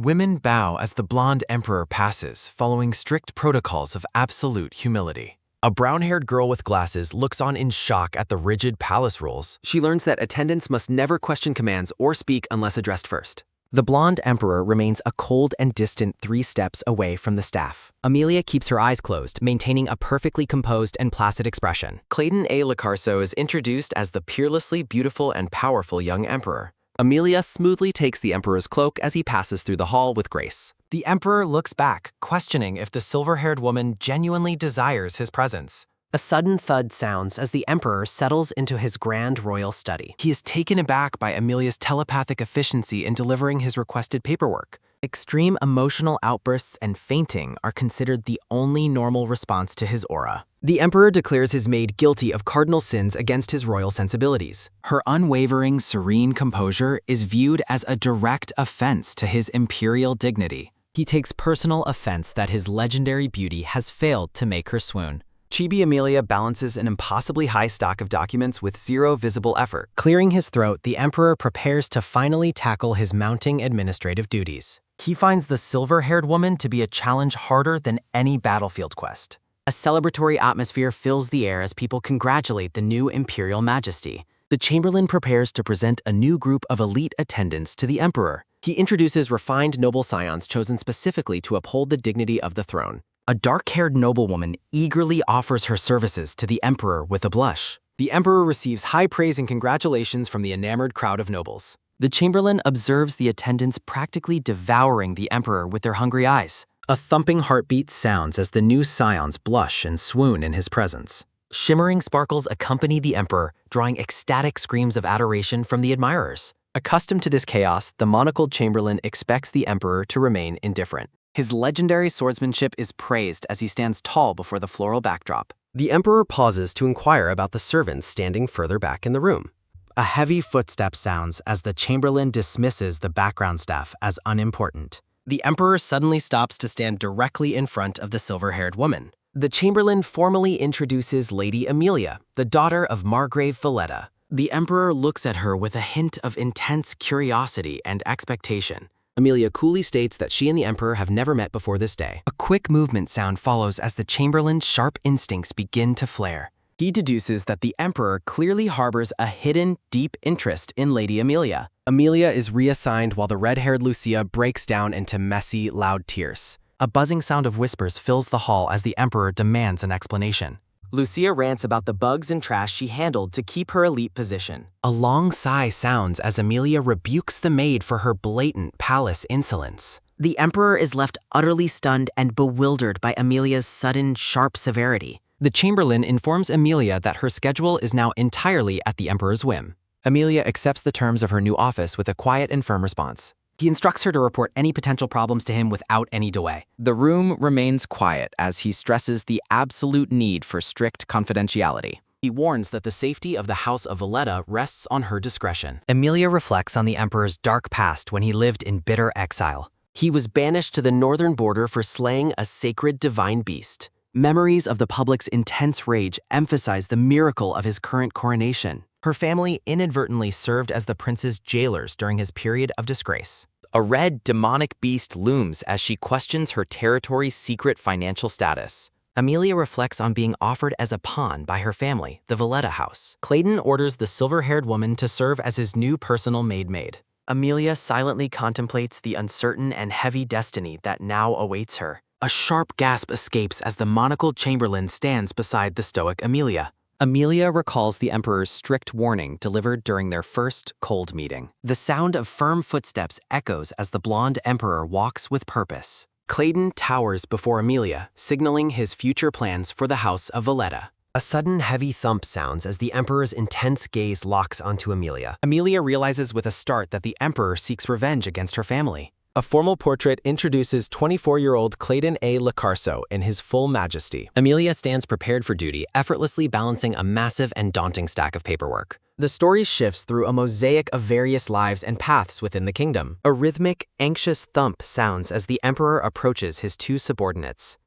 Women bow as the blonde emperor passes, following strict protocols of absolute humility. A brown-haired girl with glasses looks on in shock at the rigid palace rules. She learns that attendants must never question commands or speak unless addressed first. The blonde emperor remains a cold and distant 3 steps away from the staff. Amelia keeps her eyes closed, maintaining a perfectly composed and placid expression. Clayton A. Lacarso is introduced as the peerlessly beautiful and powerful young emperor. Amelia smoothly takes the emperor's cloak as he passes through the hall with grace. The emperor looks back, questioning if the silver-haired woman genuinely desires his presence. A sudden thud sounds as the emperor settles into his grand royal study. He is taken aback by Amelia's telepathic efficiency in delivering his requested paperwork. Extreme emotional outbursts and fainting are considered the only normal response to his aura. The emperor declares his maid guilty of cardinal sins against his royal sensibilities. Her unwavering, serene composure is viewed as a direct offense to his imperial dignity. He takes personal offense that his legendary beauty has failed to make her swoon. Chibi Amelia balances an impossibly high stock of documents with zero visible effort. Clearing his throat, the emperor prepares to finally tackle his mounting administrative duties. He finds the silver-haired woman to be a challenge harder than any battlefield quest. A celebratory atmosphere fills the air as people congratulate the new imperial majesty. The chamberlain prepares to present a new group of elite attendants to the emperor. He introduces refined noble scions chosen specifically to uphold the dignity of the throne. A dark-haired noblewoman eagerly offers her services to the emperor with a blush. The emperor receives high praise and congratulations from the enamored crowd of nobles. The chamberlain observes the attendants practically devouring the emperor with their hungry eyes. A thumping heartbeat sounds as the new scions blush and swoon in his presence. Shimmering sparkles accompany the emperor, drawing ecstatic screams of adoration from the admirers. Accustomed to this chaos, the monocled chamberlain expects the emperor to remain indifferent. His legendary swordsmanship is praised as he stands tall before the floral backdrop. The emperor pauses to inquire about the servants standing further back in the room. A heavy footstep sounds as the chamberlain dismisses the background staff as unimportant. The emperor suddenly stops to stand directly in front of the silver-haired woman. The chamberlain formally introduces Lady Amelia, the daughter of Margrave Valletta. The emperor looks at her with a hint of intense curiosity and expectation. Amelia coolly states that she and the emperor have never met before this day. A quick movement sound follows as the chamberlain's sharp instincts begin to flare. He deduces that the emperor clearly harbors a hidden, deep interest in Lady Amelia. Amelia is reassigned while the red-haired Lucia breaks down into messy, loud tears. A buzzing sound of whispers fills the hall as the emperor demands an explanation. Lucia rants about the bugs and trash she handled to keep her elite position. A long sigh sounds as Amelia rebukes the maid for her blatant palace insolence. The emperor is left utterly stunned and bewildered by Amelia's sudden, sharp severity. The chamberlain informs Amelia that her schedule is now entirely at the emperor's whim. Amelia accepts the terms of her new office with a quiet and firm response. He instructs her to report any potential problems to him without any delay. The room remains quiet as he stresses the absolute need for strict confidentiality. He warns that the safety of the House of Valletta rests on her discretion. Amelia reflects on the emperor's dark past when he lived in bitter exile. He was banished to the northern border for slaying a sacred divine beast. Memories of the public's intense rage emphasize the miracle of his current coronation. Her family inadvertently served as the prince's jailers during his period of disgrace. A red, demonic beast looms as she questions her territory's secret financial status. Amelia reflects on being offered as a pawn by her family, the Valletta house. Clayton orders the silver-haired woman to serve as his new personal maid. Amelia silently contemplates the uncertain and heavy destiny that now awaits her. A sharp gasp escapes as the monocled chamberlain stands beside the stoic Amelia. Amelia recalls the emperor's strict warning delivered during their first cold meeting. The sound of firm footsteps echoes as the blonde emperor walks with purpose. Clayton towers before Amelia, signaling his future plans for the House of Valletta. A sudden heavy thump sounds as the emperor's intense gaze locks onto Amelia. Amelia realizes with a start that the emperor seeks revenge against her family. A formal portrait introduces 24-year-old Clayton A. Lacarso in his full majesty. Amelia stands prepared for duty, effortlessly balancing a massive and daunting stack of paperwork. The story shifts through a mosaic of various lives and paths within the kingdom. A rhythmic, anxious thump sounds as the emperor approaches his two subordinates.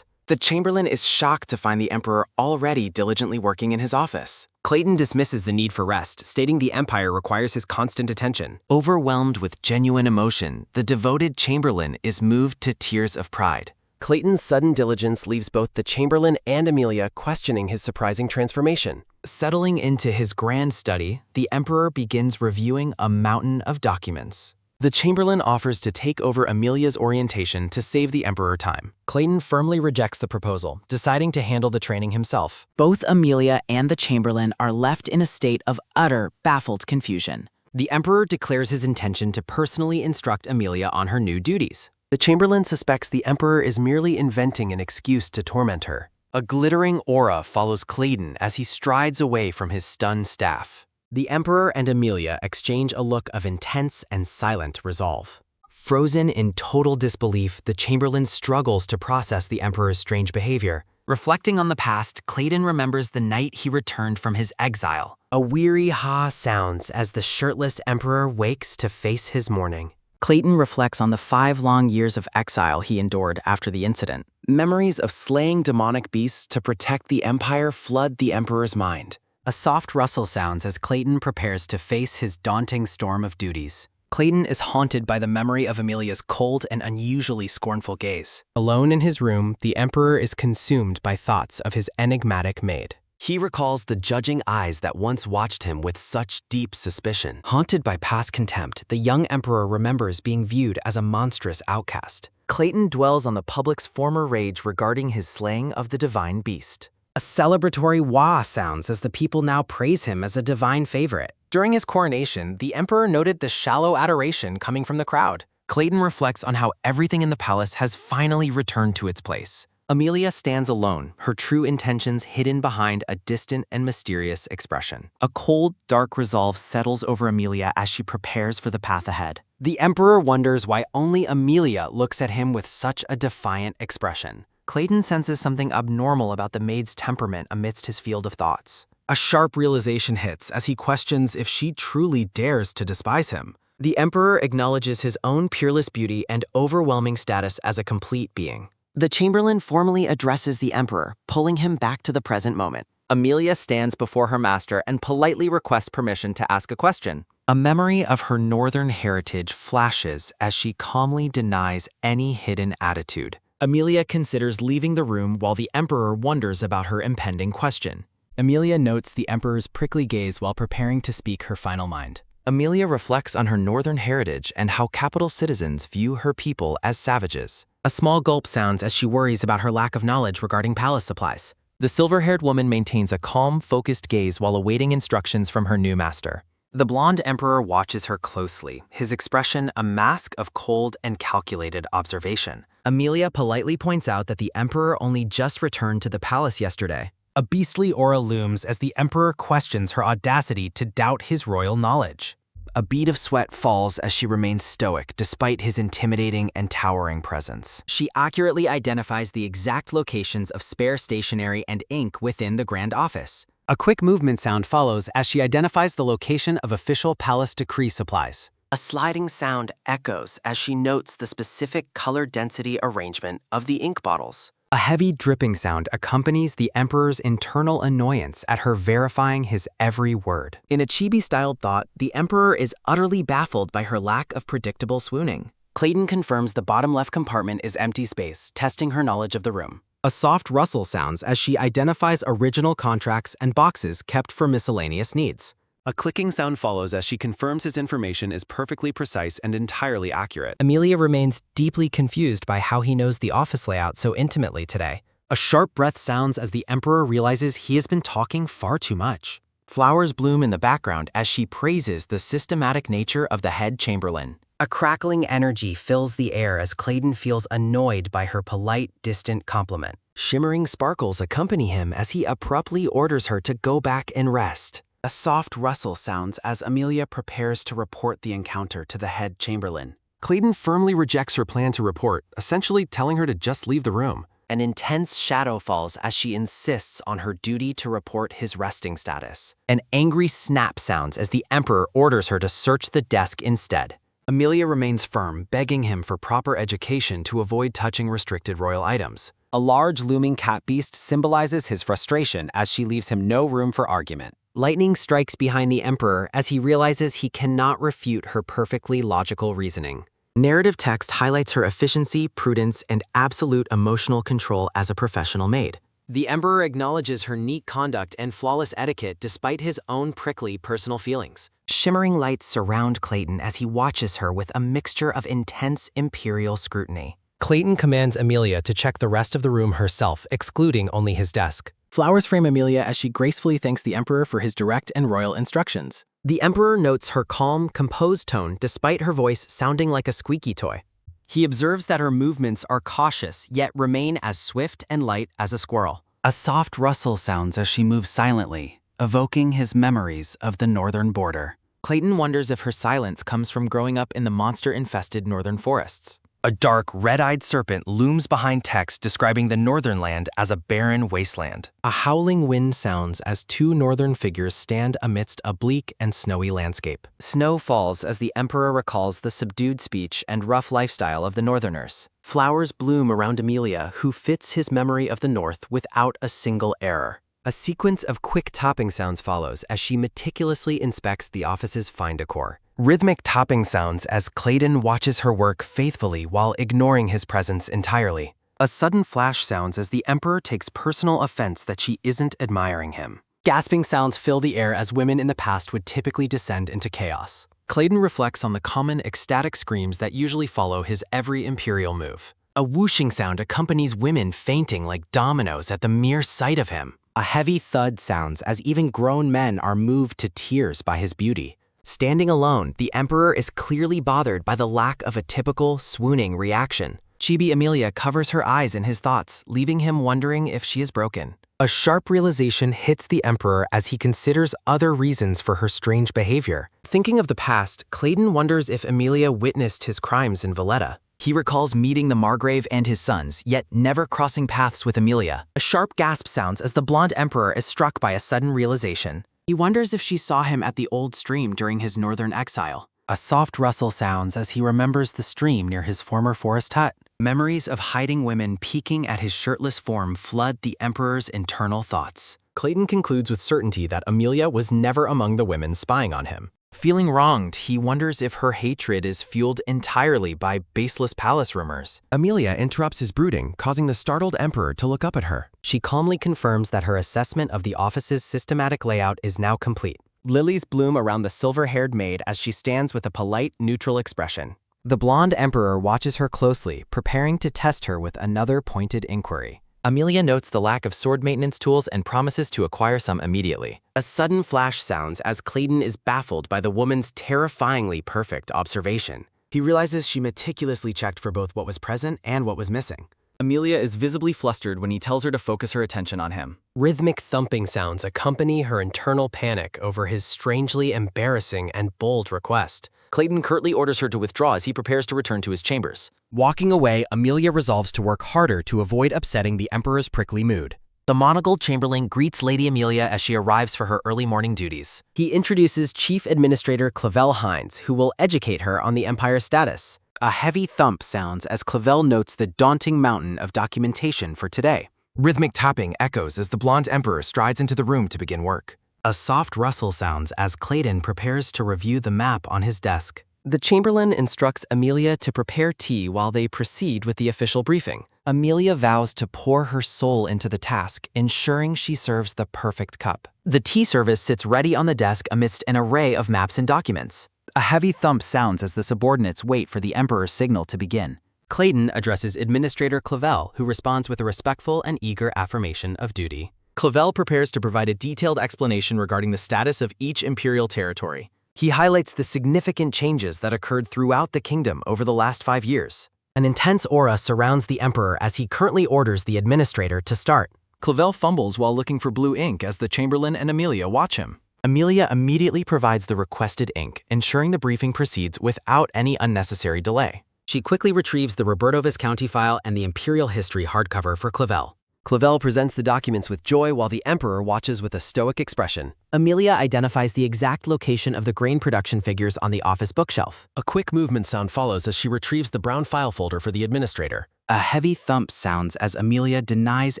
The chamberlain is shocked to find the emperor already diligently working in his office. Clayton dismisses the need for rest, stating the Empire requires his constant attention. Overwhelmed with genuine emotion, the devoted Chamberlain is moved to tears of pride. Clayton's sudden diligence leaves both the Chamberlain and Amelia questioning his surprising transformation. Settling into his grand study, the Emperor begins reviewing a mountain of documents. The Chamberlain offers to take over Amelia's orientation to save the Emperor time. Clayton firmly rejects the proposal, deciding to handle the training himself. Both Amelia and the Chamberlain are left in a state of utter, baffled confusion. The Emperor declares his intention to personally instruct Amelia on her new duties. The Chamberlain suspects the Emperor is merely inventing an excuse to torment her. A glittering aura follows Clayton as he strides away from his stunned staff. The Emperor and Amelia exchange a look of intense and silent resolve. Frozen in total disbelief, the Chamberlain struggles to process the Emperor's strange behavior. Reflecting on the past, Clayton remembers the night he returned from his exile. A weary ha sounds as the shirtless Emperor wakes to face his morning. Clayton reflects on the 5 long years of exile he endured after the incident. Memories of slaying demonic beasts to protect the Empire flood the Emperor's mind. A soft rustle sounds as Clayton prepares to face his daunting storm of duties. Clayton is haunted by the memory of Amelia's cold and unusually scornful gaze. Alone in his room, the Emperor is consumed by thoughts of his enigmatic maid. He recalls the judging eyes that once watched him with such deep suspicion. Haunted by past contempt, the young Emperor remembers being viewed as a monstrous outcast. Clayton dwells on the public's former rage regarding his slaying of the divine beast. A celebratory wah sounds as the people now praise him as a divine favorite. During his coronation, the Emperor noted the shallow adoration coming from the crowd. Clayton reflects on how everything in the palace has finally returned to its place. Amelia stands alone, her true intentions hidden behind a distant and mysterious expression. A cold, dark resolve settles over Amelia as she prepares for the path ahead. The Emperor wonders why only Amelia looks at him with such a defiant expression. Clayton senses something abnormal about the maid's temperament amidst his field of thoughts. A sharp realization hits as he questions if she truly dares to despise him. The Emperor acknowledges his own peerless beauty and overwhelming status as a complete being. The Chamberlain formally addresses the Emperor, pulling him back to the present moment. Amelia stands before her master and politely requests permission to ask a question. A memory of her northern heritage flashes as she calmly denies any hidden attitude. Amelia considers leaving the room while the Emperor wonders about her impending question. Amelia notes the Emperor's prickly gaze while preparing to speak her final mind. Amelia reflects on her northern heritage and how capital citizens view her people as savages. A small gulp sounds as she worries about her lack of knowledge regarding palace supplies. The silver-haired woman maintains a calm, focused gaze while awaiting instructions from her new master. The blonde Emperor watches her closely, his expression a mask of cold and calculated observation. Amelia politely points out that the Emperor only just returned to the palace yesterday. A beastly aura looms as the Emperor questions her audacity to doubt his royal knowledge. A bead of sweat falls as she remains stoic despite his intimidating and towering presence. She accurately identifies the exact locations of spare stationery and ink within the Grand Office. A quick movement sound follows as she identifies the location of official palace decree supplies. A sliding sound echoes as she notes the specific color density arrangement of the ink bottles. A heavy dripping sound accompanies the Emperor's internal annoyance at her verifying his every word. In a chibi-styled thought, the Emperor is utterly baffled by her lack of predictable swooning. Clayton confirms the bottom left compartment is empty space, testing her knowledge of the room. A soft rustle sounds as she identifies original contracts and boxes kept for miscellaneous needs. A clicking sound follows as she confirms his information is perfectly precise and entirely accurate. Amelia remains deeply confused by how he knows the office layout so intimately today. A sharp breath sounds as the Emperor realizes he has been talking far too much. Flowers bloom in the background as she praises the systematic nature of the head Chamberlain. A crackling energy fills the air as Clayton feels annoyed by her polite, distant compliment. Shimmering sparkles accompany him as he abruptly orders her to go back and rest. A soft rustle sounds as Amelia prepares to report the encounter to the head Chamberlain. Clayton firmly rejects her plan to report, essentially telling her to just leave the room. An intense shadow falls as she insists on her duty to report his resting status. An angry snap sounds as the Emperor orders her to search the desk instead. Amelia remains firm, begging him for proper education to avoid touching restricted royal items. A large looming cat beast symbolizes his frustration as she leaves him no room for argument. Lightning strikes behind the Emperor as he realizes he cannot refute her perfectly logical reasoning. Narrative text highlights her efficiency, prudence, and absolute emotional control as a professional maid. The Emperor acknowledges her neat conduct and flawless etiquette despite his own prickly personal feelings. Shimmering lights surround Clayton as he watches her with a mixture of intense imperial scrutiny. Clayton commands Amelia to check the rest of the room herself, excluding only his desk. Flowers frame Amelia as she gracefully thanks the Emperor for his direct and royal instructions. The Emperor notes her calm, composed tone despite her voice sounding like a squeaky toy. He observes that her movements are cautious yet remain as swift and light as a squirrel. A soft rustle sounds as she moves silently, evoking his memories of the northern border. Clayton wonders if her silence comes from growing up in the monster-infested northern forests. A dark, red-eyed serpent looms behind text describing the northern land as a barren wasteland. A howling wind sounds as two northern figures stand amidst a bleak and snowy landscape. Snow falls as the Emperor recalls the subdued speech and rough lifestyle of the northerners. Flowers bloom around Amelia, who fits his memory of the north without a single error. A sequence of quick tapping sounds follows as she meticulously inspects the office's fine decor. Rhythmic tapping sounds as Clayton watches her work faithfully while ignoring his presence entirely. A sudden flash sounds as the Emperor takes personal offense that she isn't admiring him. Gasping sounds fill the air as women in the past would typically descend into chaos. Clayton reflects on the common ecstatic screams that usually follow his every imperial move. A whooshing sound accompanies women fainting like dominoes at the mere sight of him. A heavy thud sounds as even grown men are moved to tears by his beauty. Standing alone, the Emperor is clearly bothered by the lack of a typical, swooning reaction. Chibi Amelia covers her eyes in his thoughts, leaving him wondering if she is broken. A sharp realization hits the Emperor as he considers other reasons for her strange behavior. Thinking of the past, Clayton wonders if Amelia witnessed his crimes in Valletta. He recalls meeting the Margrave and his sons, yet never crossing paths with Amelia. A sharp gasp sounds as the blonde Emperor is struck by a sudden realization. He wonders if she saw him at the old stream during his northern exile. A soft rustle sounds as he remembers the stream near his former forest hut. Memories of hiding women peeking at his shirtless form flood the Emperor's internal thoughts. Clayton concludes with certainty that Amelia was never among the women spying on him. Feeling wronged, he wonders if her hatred is fueled entirely by baseless palace rumors. Amelia interrupts his brooding, causing the startled Emperor to look up at her. She calmly confirms that her assessment of the office's systematic layout is now complete. Lilies bloom around the silver-haired maid as she stands with a polite, neutral expression. The blonde Emperor watches her closely, preparing to test her with another pointed inquiry. Amelia notes the lack of sword maintenance tools and promises to acquire some immediately. A sudden flash sounds as Clayton is baffled by the woman's terrifyingly perfect observation. He realizes she meticulously checked for both what was present and what was missing. Amelia is visibly flustered when he tells her to focus her attention on him. Rhythmic thumping sounds accompany her internal panic over his strangely embarrassing and bold request. Clayton curtly orders her to withdraw as he prepares to return to his chambers. Walking away, Amelia resolves to work harder to avoid upsetting the Emperor's prickly mood. The monocled chamberlain greets Lady Amelia as she arrives for her early morning duties. He introduces Chief Administrator Clavel Hines, who will educate her on the Empire's status. A heavy thump sounds as Clavel notes the daunting mountain of documentation for today. Rhythmic tapping echoes as the blonde Emperor strides into the room to begin work. A soft rustle sounds as Clayton prepares to review the map on his desk. The Chamberlain instructs Amelia to prepare tea while they proceed with the official briefing. Amelia vows to pour her soul into the task, ensuring she serves the perfect cup. The tea service sits ready on the desk amidst an array of maps and documents. A heavy thump sounds as the subordinates wait for the Emperor's signal to begin. Clayton addresses Administrator Clavel, who responds with a respectful and eager affirmation of duty. Clavel prepares to provide a detailed explanation regarding the status of each imperial territory. He highlights the significant changes that occurred throughout the kingdom over the last 5 years. An intense aura surrounds the Emperor as he currently orders the administrator to start. Clavel fumbles while looking for blue ink as the Chamberlain and Amelia watch him. Amelia immediately provides the requested ink, ensuring the briefing proceeds without any unnecessary delay. She quickly retrieves the Roberto Visconti file and the Imperial History hardcover for Clavel. Clavel presents the documents with joy while the Emperor watches with a stoic expression. Amelia identifies the exact location of the grain production figures on the office bookshelf. A quick movement sound follows as she retrieves the brown file folder for the administrator. A heavy thump sounds as Amelia denies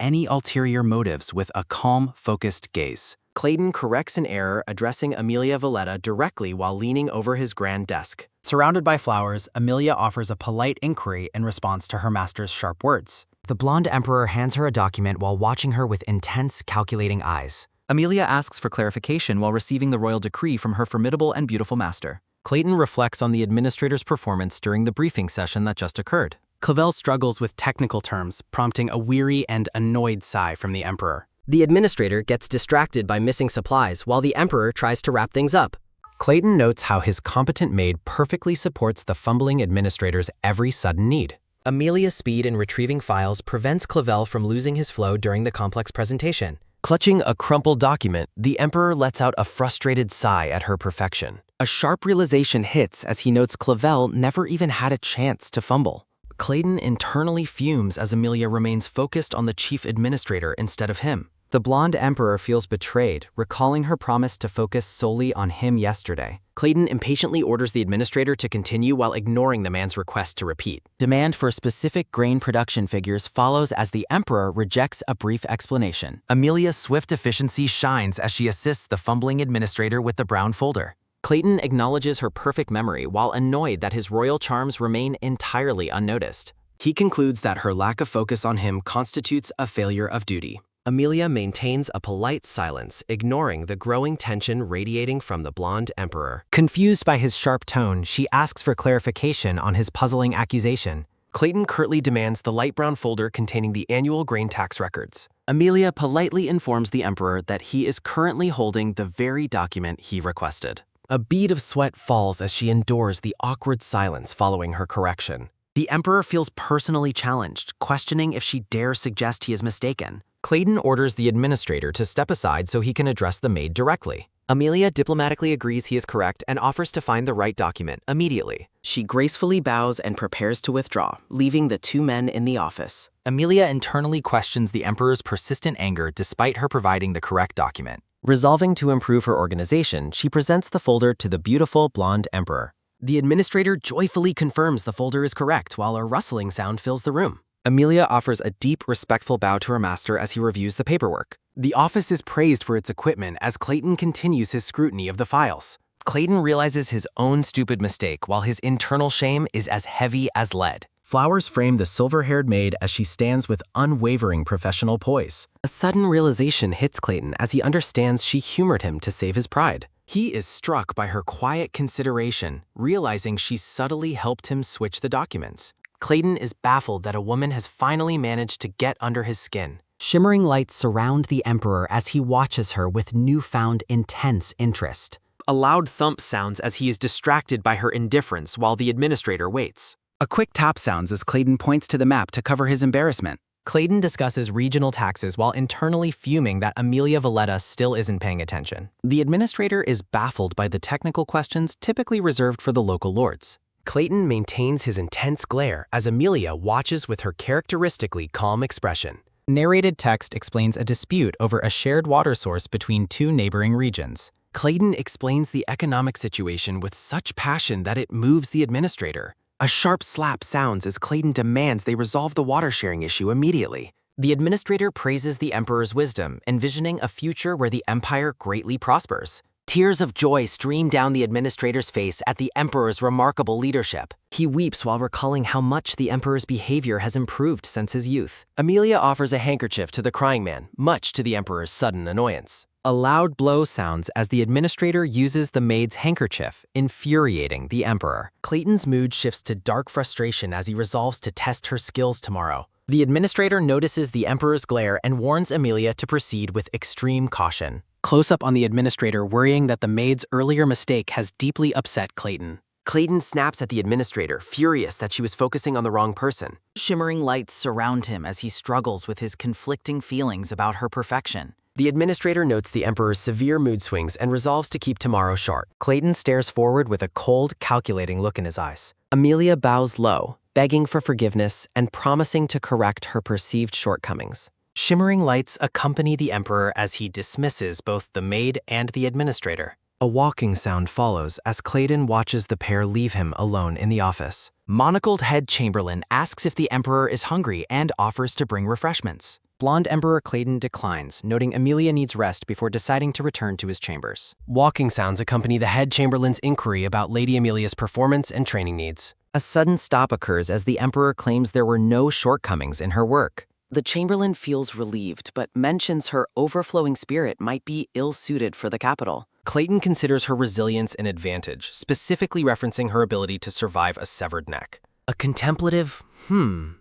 any ulterior motives with a calm, focused gaze. Clayton corrects an error, addressing Amelia Valletta directly while leaning over his grand desk. Surrounded by flowers, Amelia offers a polite inquiry in response to her master's sharp words. The blonde emperor hands her a document while watching her with intense, calculating eyes. Amelia asks for clarification while receiving the royal decree from her formidable and beautiful master. Clayton reflects on the administrator's performance during the briefing session that just occurred. Clavel struggles with technical terms, prompting a weary and annoyed sigh from the emperor. The administrator gets distracted by missing supplies while the emperor tries to wrap things up. Clayton notes how his competent maid perfectly supports the fumbling administrator's every sudden need. Amelia's speed in retrieving files prevents Clavel from losing his flow during the complex presentation. Clutching a crumpled document, the emperor lets out a frustrated sigh at her perfection. A sharp realization hits as he notes Clavel never even had a chance to fumble. Clayton internally fumes as Amelia remains focused on the chief administrator instead of him. The blonde emperor feels betrayed, recalling her promise to focus solely on him yesterday. Clayton impatiently orders the administrator to continue while ignoring the man's request to repeat. Demand for specific grain production figures follows as the emperor rejects a brief explanation. Amelia's swift efficiency shines as she assists the fumbling administrator with the brown folder. Clayton acknowledges her perfect memory while annoyed that his royal charms remain entirely unnoticed. He concludes that her lack of focus on him constitutes a failure of duty. Amelia maintains a polite silence, ignoring the growing tension radiating from the blonde emperor. Confused by his sharp tone, she asks for clarification on his puzzling accusation. Clayton curtly demands the light brown folder containing the annual grain tax records. Amelia politely informs the emperor that he is currently holding the very document he requested. A bead of sweat falls as she endures the awkward silence following her correction. The emperor feels personally challenged, questioning if she dares suggest he is mistaken. Clayton orders the administrator to step aside so he can address the maid directly. Amelia diplomatically agrees he is correct and offers to find the right document immediately. She gracefully bows and prepares to withdraw, leaving the two men in the office. Amelia internally questions the emperor's persistent anger despite her providing the correct document. Resolving to improve her organization, she presents the folder to the beautiful blonde emperor. The administrator joyfully confirms the folder is correct while a rustling sound fills the room. Amelia offers a deep, respectful bow to her master as he reviews the paperwork. The office is praised for its equipment as Clayton continues his scrutiny of the files. Clayton realizes his own stupid mistake while his internal shame is as heavy as lead. Flowers frame the silver-haired maid as she stands with unwavering professional poise. A sudden realization hits Clayton as he understands she humored him to save his pride. He is struck by her quiet consideration, realizing she subtly helped him switch the documents. Clayton is baffled that a woman has finally managed to get under his skin. Shimmering lights surround the emperor as he watches her with newfound intense interest. A loud thump sounds as he is distracted by her indifference while the administrator waits. A quick tap sounds as Clayton points to the map to cover his embarrassment. Clayton discusses regional taxes while internally fuming that Amelia Valletta still isn't paying attention. The administrator is baffled by the technical questions typically reserved for the local lords. Clayton maintains his intense glare as Amelia watches with her characteristically calm expression. Narrated text explains a dispute over a shared water source between two neighboring regions. Clayton explains the economic situation with such passion that it moves the administrator. A sharp slap sounds as Clayton demands they resolve the water sharing issue immediately. The administrator praises the emperor's wisdom, envisioning a future where the empire greatly prospers. Tears of joy stream down the administrator's face at the emperor's remarkable leadership. He weeps while recalling how much the emperor's behavior has improved since his youth. Amelia offers a handkerchief to the crying man, much to the emperor's sudden annoyance. A loud blow sounds as the administrator uses the maid's handkerchief, infuriating the emperor. Clayton's mood shifts to dark frustration as he resolves to test her skills tomorrow. The administrator notices the emperor's glare and warns Amelia to proceed with extreme caution. Close-up on the administrator worrying that the maid's earlier mistake has deeply upset Clayton. Clayton snaps at the administrator, furious that she was focusing on the wrong person. Shimmering lights surround him as he struggles with his conflicting feelings about her perfection. The administrator notes the emperor's severe mood swings and resolves to keep tomorrow short. Clayton stares forward with a cold, calculating look in his eyes. Amelia bows low, begging for forgiveness and promising to correct her perceived shortcomings. Shimmering lights accompany the emperor as he dismisses both the maid and the administrator. A walking sound follows as Clayton watches the pair leave him alone in the office. Monocled head chamberlain asks if the emperor is hungry and offers to bring refreshments. Blonde Emperor Clayton declines, noting Amelia needs rest before deciding to return to his chambers. Walking sounds accompany the head chamberlain's inquiry about Lady Amelia's performance and training needs. A sudden stop occurs as the Emperor claims there were no shortcomings in her work. The Chamberlain feels relieved, but mentions her overflowing spirit might be ill-suited for the capital. Clayton considers her resilience an advantage, specifically referencing her ability to survive a severed neck. A contemplative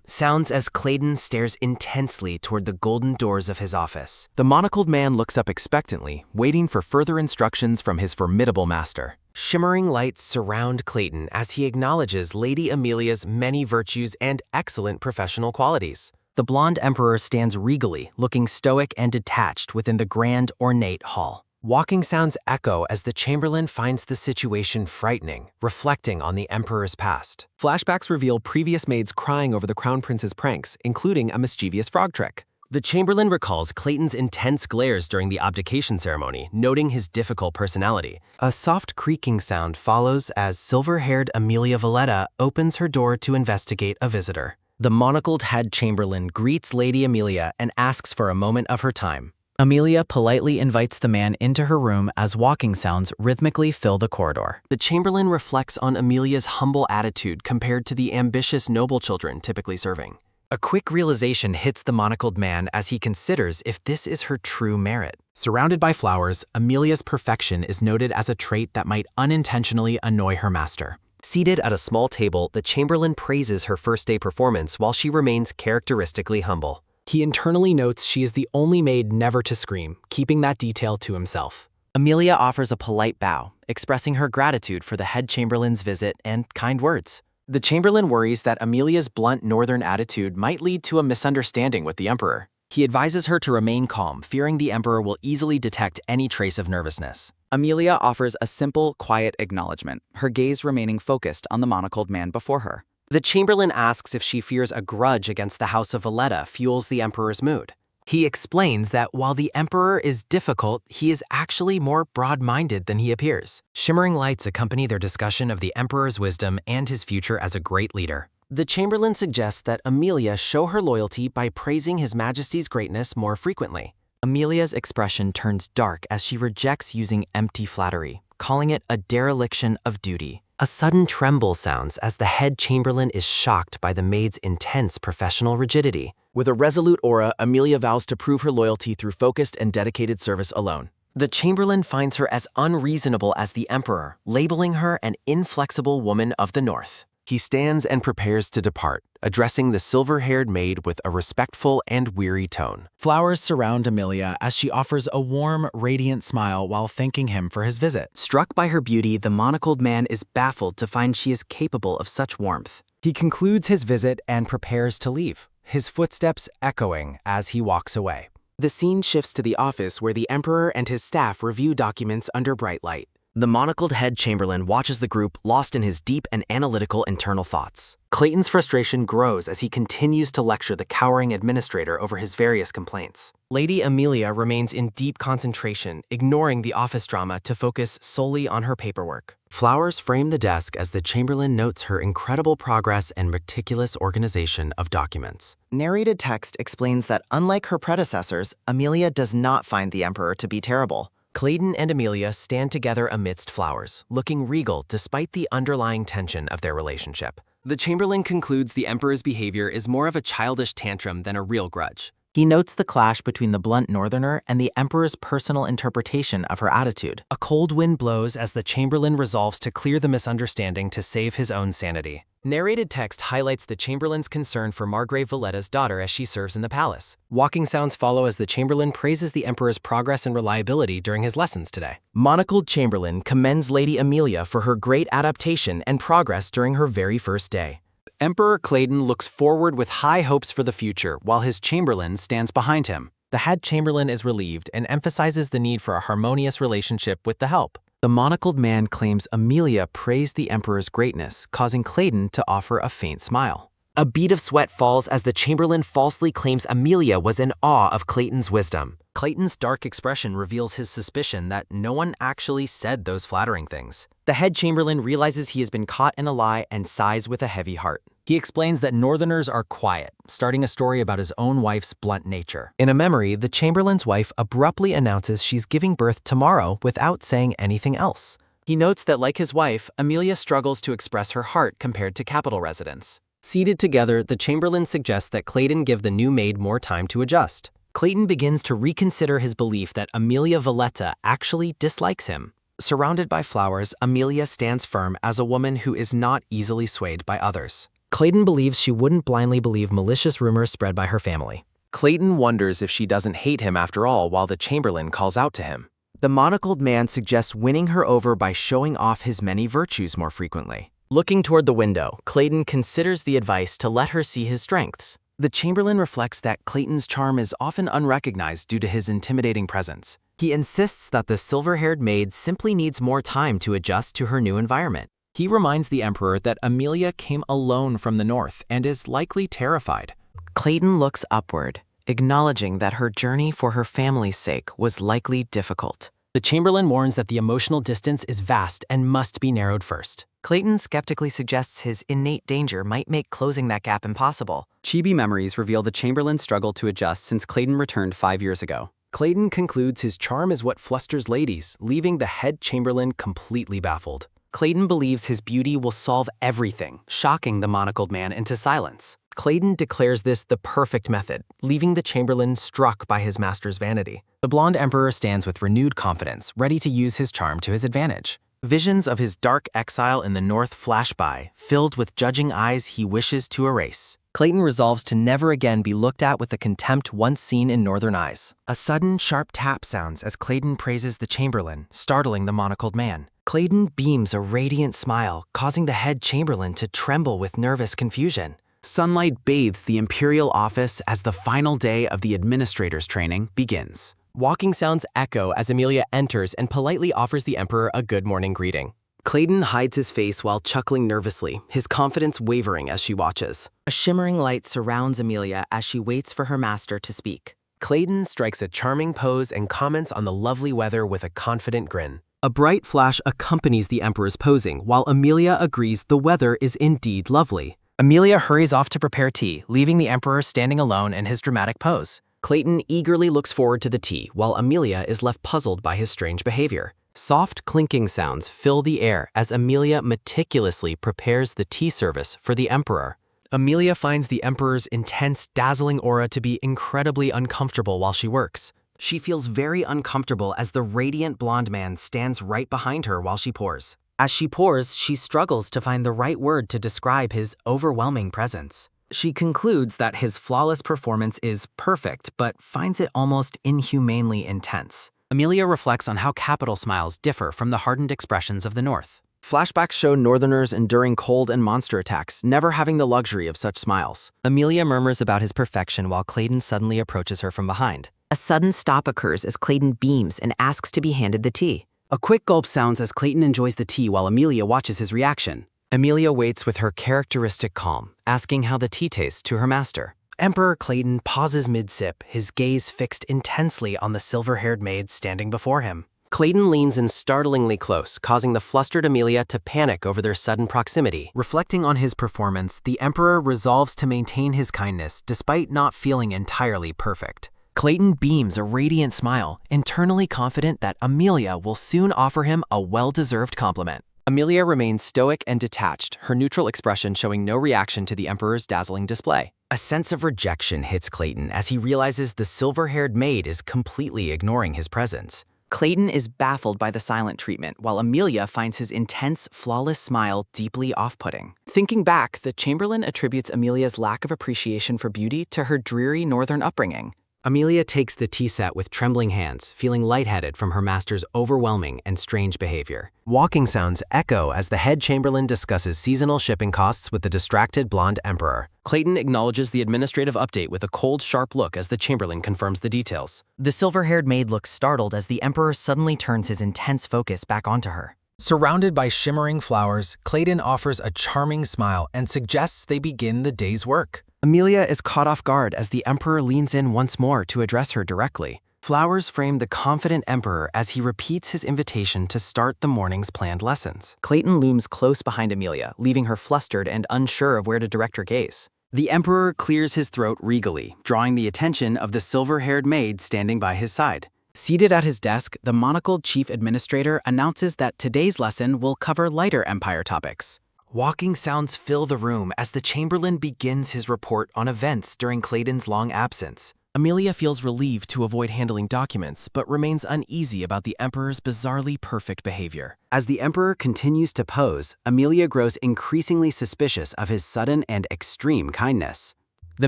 sounds as Clayton stares intensely toward the golden doors of his office. The monocled man looks up expectantly, waiting for further instructions from his formidable master. Shimmering lights surround Clayton as he acknowledges Lady Amelia's many virtues and excellent professional qualities. The blonde emperor stands regally, looking stoic and detached within the grand, ornate hall. Walking sounds echo as the Chamberlain finds the situation frightening, reflecting on the Emperor's past. Flashbacks reveal previous maids crying over the Crown Prince's pranks, including a mischievous frog trick. The Chamberlain recalls Clayton's intense glares during the abdication ceremony, noting his difficult personality. A soft creaking sound follows as silver-haired Amelia Valletta opens her door to investigate a visitor. The monocled head chamberlain greets Lady Amelia and asks for a moment of her time. Amelia politely invites the man into her room as walking sounds rhythmically fill the corridor. The Chamberlain reflects on Amelia's humble attitude compared to the ambitious noble children typically serving. A quick realization hits the monocled man as he considers if this is her true merit. Surrounded by flowers, Amelia's perfection is noted as a trait that might unintentionally annoy her master. Seated at a small table, the Chamberlain praises her first-day performance while she remains characteristically humble. He internally notes she is the only maid never to scream, keeping that detail to himself. Amelia offers a polite bow, expressing her gratitude for the head chamberlain's visit and kind words. The Chamberlain worries that Amelia's blunt northern attitude might lead to a misunderstanding with the Emperor. He advises her to remain calm, fearing the Emperor will easily detect any trace of nervousness. Amelia offers a simple, quiet acknowledgement, her gaze remaining focused on the monocled man before her. The Chamberlain asks if she fears a grudge against the House of Valletta fuels the Emperor's mood. He explains that while the Emperor is difficult, he is actually more broad-minded than he appears. Shimmering lights accompany their discussion of the Emperor's wisdom and his future as a great leader. The Chamberlain suggests that Amelia show her loyalty by praising His Majesty's greatness more frequently. Amelia's expression turns dark as she rejects using empty flattery, calling it a dereliction of duty. A sudden tremble sounds as the head chamberlain is shocked by the maid's intense professional rigidity. With a resolute aura, Amelia vows to prove her loyalty through focused and dedicated service alone. The Chamberlain finds her as unreasonable as the Emperor, labeling her an inflexible woman of the North. He stands and prepares to depart, addressing the silver-haired maid with a respectful and weary tone. Flowers surround Amelia as she offers a warm, radiant smile while thanking him for his visit. Struck by her beauty, the monocled man is baffled to find she is capable of such warmth. He concludes his visit and prepares to leave, his footsteps echoing as he walks away. The scene shifts to the office where the Emperor and his staff review documents under bright light. The monocled head chamberlain watches the group lost in his deep and analytical internal thoughts. Clayton's frustration grows as he continues to lecture the cowering administrator over his various complaints. Lady Amelia remains in deep concentration, ignoring the office drama to focus solely on her paperwork. Flowers frame the desk as the Chamberlain notes her incredible progress and meticulous organization of documents. Narrated text explains that unlike her predecessors, Amelia does not find the Emperor to be terrible. Clayton and Amelia stand together amidst flowers, looking regal despite the underlying tension of their relationship. The Chamberlain concludes the Emperor's behavior is more of a childish tantrum than a real grudge. He notes the clash between the blunt northerner and the Emperor's personal interpretation of her attitude. A cold wind blows as the Chamberlain resolves to clear the misunderstanding to save his own sanity. Narrated text highlights the Chamberlain's concern for Margrave Valletta's daughter as she serves in the palace. Walking sounds follow as the Chamberlain praises the Emperor's progress and reliability during his lessons today. Monocled Chamberlain commends Lady Amelia for her great adaptation and progress during her very first day. Emperor Clayton looks forward with high hopes for the future while his Chamberlain stands behind him. The head Chamberlain is relieved and emphasizes the need for a harmonious relationship with the help. The monocled man claims Amelia praised the Emperor's greatness, causing Clayton to offer a faint smile. A bead of sweat falls as the Chamberlain falsely claims Amelia was in awe of Clayton's wisdom. Clayton's dark expression reveals his suspicion that no one actually said those flattering things. The head chamberlain realizes he has been caught in a lie and sighs with a heavy heart. He explains that Northerners are quiet, starting a story about his own wife's blunt nature. In a memory, the chamberlain's wife abruptly announces she's giving birth tomorrow without saying anything else. He notes that, like his wife, Amelia struggles to express her heart compared to capital residents. Seated together, the chamberlain suggests that Clayton give the new maid more time to adjust. Clayton begins to reconsider his belief that Amelia Valletta actually dislikes him. Surrounded by flowers, Amelia stands firm as a woman who is not easily swayed by others. Clayton believes she wouldn't blindly believe malicious rumors spread by her family. Clayton wonders if she doesn't hate him after all while the chamberlain calls out to him. The monocled man suggests winning her over by showing off his many virtues more frequently. Looking toward the window, Clayton considers the advice to let her see his strengths. The chamberlain reflects that Clayton's charm is often unrecognized due to his intimidating presence. He insists that the silver-haired maid simply needs more time to adjust to her new environment. He reminds the emperor that Amelia came alone from the north and is likely terrified. Clayton looks upward, acknowledging that her journey for her family's sake was likely difficult. The chamberlain warns that the emotional distance is vast and must be narrowed first. Clayton skeptically suggests his innate danger might make closing that gap impossible. Chibi memories reveal the chamberlain's struggle to adjust since Clayton returned 5 years ago. Clayton concludes his charm is what flusters ladies, leaving the head chamberlain completely baffled. Clayton believes his beauty will solve everything, shocking the monocled man into silence. Clayton declares this the perfect method, leaving the chamberlain struck by his master's vanity. The blonde emperor stands with renewed confidence, ready to use his charm to his advantage. Visions of his dark exile in the north flash by, filled with judging eyes he wishes to erase. Clayton resolves to never again be looked at with the contempt once seen in northern eyes. A sudden, sharp tap sounds as Clayton praises the chamberlain, startling the monocled man. Clayton beams a radiant smile, causing the head chamberlain to tremble with nervous confusion. Sunlight bathes the imperial office as the final day of the administrator's training begins. Walking sounds echo as Amelia enters and politely offers the emperor a good morning greeting. Clayton hides his face while chuckling nervously, his confidence wavering as she watches. A shimmering light surrounds Amelia as she waits for her master to speak. Clayton strikes a charming pose and comments on the lovely weather with a confident grin. A bright flash accompanies the emperor's posing, while Amelia agrees the weather is indeed lovely. Amelia hurries off to prepare tea, leaving the emperor standing alone in his dramatic pose. Clayton eagerly looks forward to the tea, while Amelia is left puzzled by his strange behavior. Soft clinking sounds fill the air as Amelia meticulously prepares the tea service for the emperor. Amelia finds the emperor's intense, dazzling aura to be incredibly uncomfortable while she works. She feels very uncomfortable as the radiant blonde man stands right behind her while she pours. As she pours, she struggles to find the right word to describe his overwhelming presence. She concludes that his flawless performance is perfect, but finds it almost inhumanely intense. Amelia reflects on how capital smiles differ from the hardened expressions of the north. Flashbacks show northerners enduring cold and monster attacks, never having the luxury of such smiles. Amelia murmurs about his perfection while Clayton suddenly approaches her from behind. A sudden stop occurs as Clayton beams and asks to be handed the tea. A quick gulp sounds as Clayton enjoys the tea while Amelia watches his reaction. Amelia waits with her characteristic calm, asking how the tea tastes to her master. Emperor Clayton pauses mid-sip, his gaze fixed intensely on the silver-haired maid standing before him. Clayton leans in startlingly close, causing the flustered Amelia to panic over their sudden proximity. Reflecting on his performance, the emperor resolves to maintain his kindness despite not feeling entirely perfect. Clayton beams a radiant smile, internally confident that Amelia will soon offer him a well-deserved compliment. Amelia remains stoic and detached, her neutral expression showing no reaction to the emperor's dazzling display. A sense of rejection hits Clayton as he realizes the silver-haired maid is completely ignoring his presence. Clayton is baffled by the silent treatment, while Amelia finds his intense, flawless smile deeply off-putting. Thinking back, the chamberlain attributes Amelia's lack of appreciation for beauty to her dreary northern upbringing. Amelia takes the tea set with trembling hands, feeling lightheaded from her master's overwhelming and strange behavior. Walking sounds echo as the head chamberlain discusses seasonal shipping costs with the distracted blonde emperor. Clayton acknowledges the administrative update with a cold, sharp look as the chamberlain confirms the details. The silver-haired maid looks startled as the emperor suddenly turns his intense focus back onto her. Surrounded by shimmering flowers, Clayton offers a charming smile and suggests they begin the day's work. Amelia is caught off guard as the emperor leans in once more to address her directly. Flowers frame the confident emperor as he repeats his invitation to start the morning's planned lessons. Clayton looms close behind Amelia, leaving her flustered and unsure of where to direct her gaze. The emperor clears his throat regally, drawing the attention of the silver-haired maid standing by his side. Seated at his desk, the monocled chief administrator announces that today's lesson will cover lighter empire topics. Walking sounds fill the room as the Chamberlain begins his report on events during Clayton's long absence. Amelia feels relieved to avoid handling documents, but remains uneasy about the Emperor's bizarrely perfect behavior. As the Emperor continues to pose, Amelia grows increasingly suspicious of his sudden and extreme kindness. The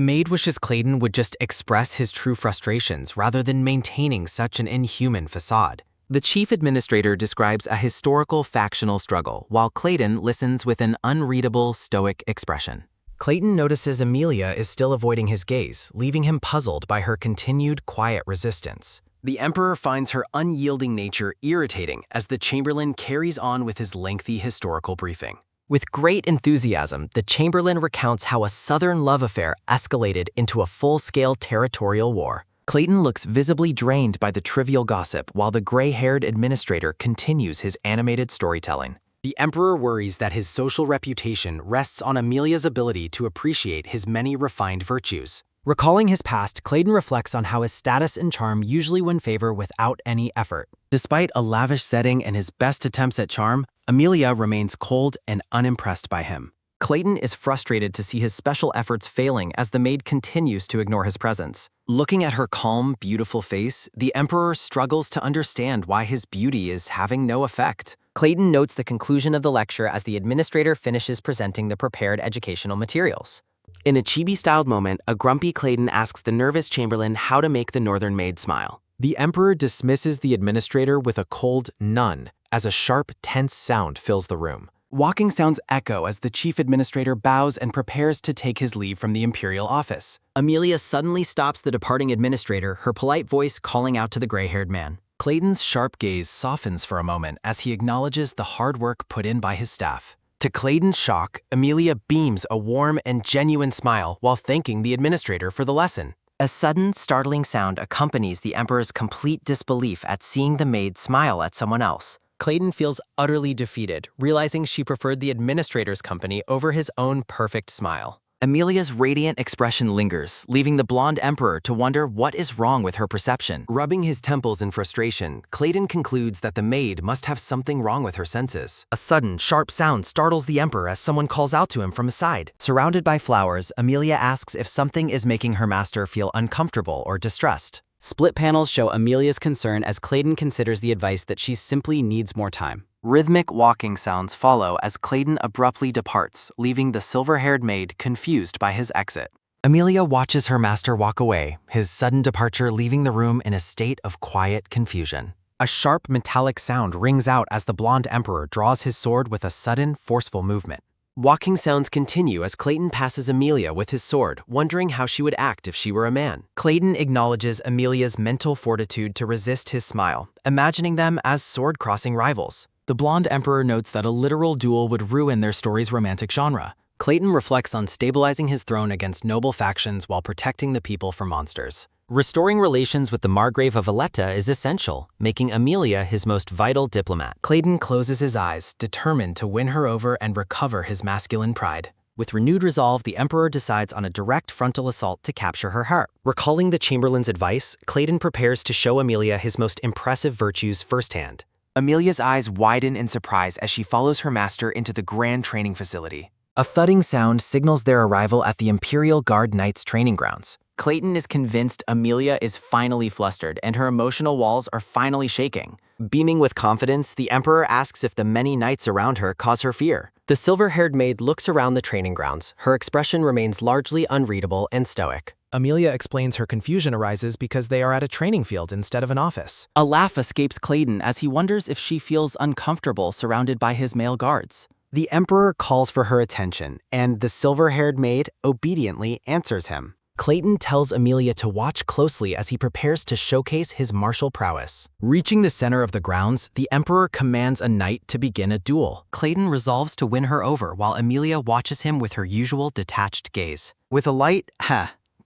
maid wishes Clayton would just express his true frustrations rather than maintaining such an inhuman facade. The chief administrator describes a historical factional struggle, while Clayton listens with an unreadable, stoic expression. Clayton notices Amelia is still avoiding his gaze, leaving him puzzled by her continued quiet resistance. The Emperor finds her unyielding nature irritating as the Chamberlain carries on with his lengthy historical briefing. With great enthusiasm, the Chamberlain recounts how a southern love affair escalated into a full-scale territorial war. Clayton looks visibly drained by the trivial gossip while the gray-haired administrator continues his animated storytelling. The Emperor worries that his social reputation rests on Amelia's ability to appreciate his many refined virtues. Recalling his past, Clayton reflects on how his status and charm usually win favor without any effort. Despite a lavish setting and his best attempts at charm, Amelia remains cold and unimpressed by him. Clayton is frustrated to see his special efforts failing as the maid continues to ignore his presence. Looking at her calm, beautiful face, the Emperor struggles to understand why his beauty is having no effect. Clayton notes the conclusion of the lecture as the administrator finishes presenting the prepared educational materials. In a chibi-styled moment, a grumpy Clayton asks the nervous Chamberlain how to make the northern maid smile. The Emperor dismisses the administrator with a cold none as a sharp, tense sound fills the room. Walking sounds echo as the chief administrator bows and prepares to take his leave from the imperial office. Amelia suddenly stops the departing administrator, her polite voice calling out to the gray-haired man. Clayton's sharp gaze softens for a moment as he acknowledges the hard work put in by his staff. To Clayton's shock, Amelia beams a warm and genuine smile while thanking the administrator for the lesson. A sudden, startling sound accompanies the Emperor's complete disbelief at seeing the maid smile at someone else. Clayton feels utterly defeated, realizing she preferred the administrator's company over his own perfect smile. Amelia's radiant expression lingers, leaving the blonde Emperor to wonder what is wrong with her perception. Rubbing his temples in frustration, Clayton concludes that the maid must have something wrong with her senses. A sudden, sharp sound startles the Emperor as someone calls out to him from his side. Surrounded by flowers, Amelia asks if something is making her master feel uncomfortable or distressed. Split panels show Amelia's concern as Clayton considers the advice that she simply needs more time. Rhythmic walking sounds follow as Clayton abruptly departs, leaving the silver-haired maid confused by his exit. Amelia watches her master walk away, his sudden departure leaving the room in a state of quiet confusion. A sharp metallic sound rings out as the blonde Emperor draws his sword with a sudden, forceful movement. Walking sounds continue as Clayton passes Amelia with his sword, wondering how she would act if she were a man. Clayton acknowledges Amelia's mental fortitude to resist his smile, imagining them as sword-crossing rivals. The blonde Emperor notes that a literal duel would ruin their story's romantic genre. Clayton reflects on stabilizing his throne against noble factions while protecting the people from monsters. Restoring relations with the Margrave of Valletta is essential, making Amelia his most vital diplomat. Clayton closes his eyes, determined to win her over and recover his masculine pride. With renewed resolve, the Emperor decides on a direct frontal assault to capture her heart. Recalling the Chamberlain's advice, Clayton prepares to show Amelia his most impressive virtues firsthand. Amelia's eyes widen in surprise as she follows her master into the grand training facility. A thudding sound signals their arrival at the Imperial Guard Knights training grounds. Clayton is convinced Amelia is finally flustered and her emotional walls are finally shaking. Beaming with confidence, the Emperor asks if the many knights around her cause her fear. The silver-haired maid looks around the training grounds. Her expression remains largely unreadable and stoic. Amelia explains her confusion arises because they are at a training field instead of an office. A laugh escapes Clayton as he wonders if she feels uncomfortable surrounded by his male guards. The Emperor calls for her attention, and the silver-haired maid obediently answers him. Clayton tells Amelia to watch closely as he prepares to showcase his martial prowess. Reaching the center of the grounds, the Emperor commands a knight to begin a duel. Clayton resolves to win her over while Amelia watches him with her usual detached gaze. With a light,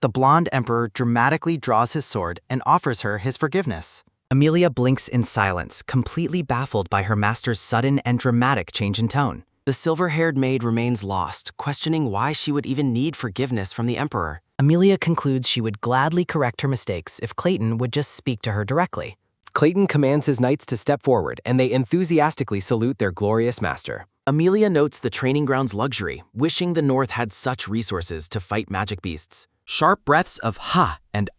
the blonde emperor dramatically draws his sword and offers her his forgiveness. Amelia blinks in silence, completely baffled by her master's sudden and dramatic change in tone. The silver-haired maid remains lost, questioning why she would even need forgiveness from the emperor. Amelia concludes she would gladly correct her mistakes if Clayton would just speak to her directly. Clayton commands his knights to step forward, and they enthusiastically salute their glorious master. Amelia notes the training ground's luxury, wishing the North had such resources to fight magic beasts. Sharp breaths of ha and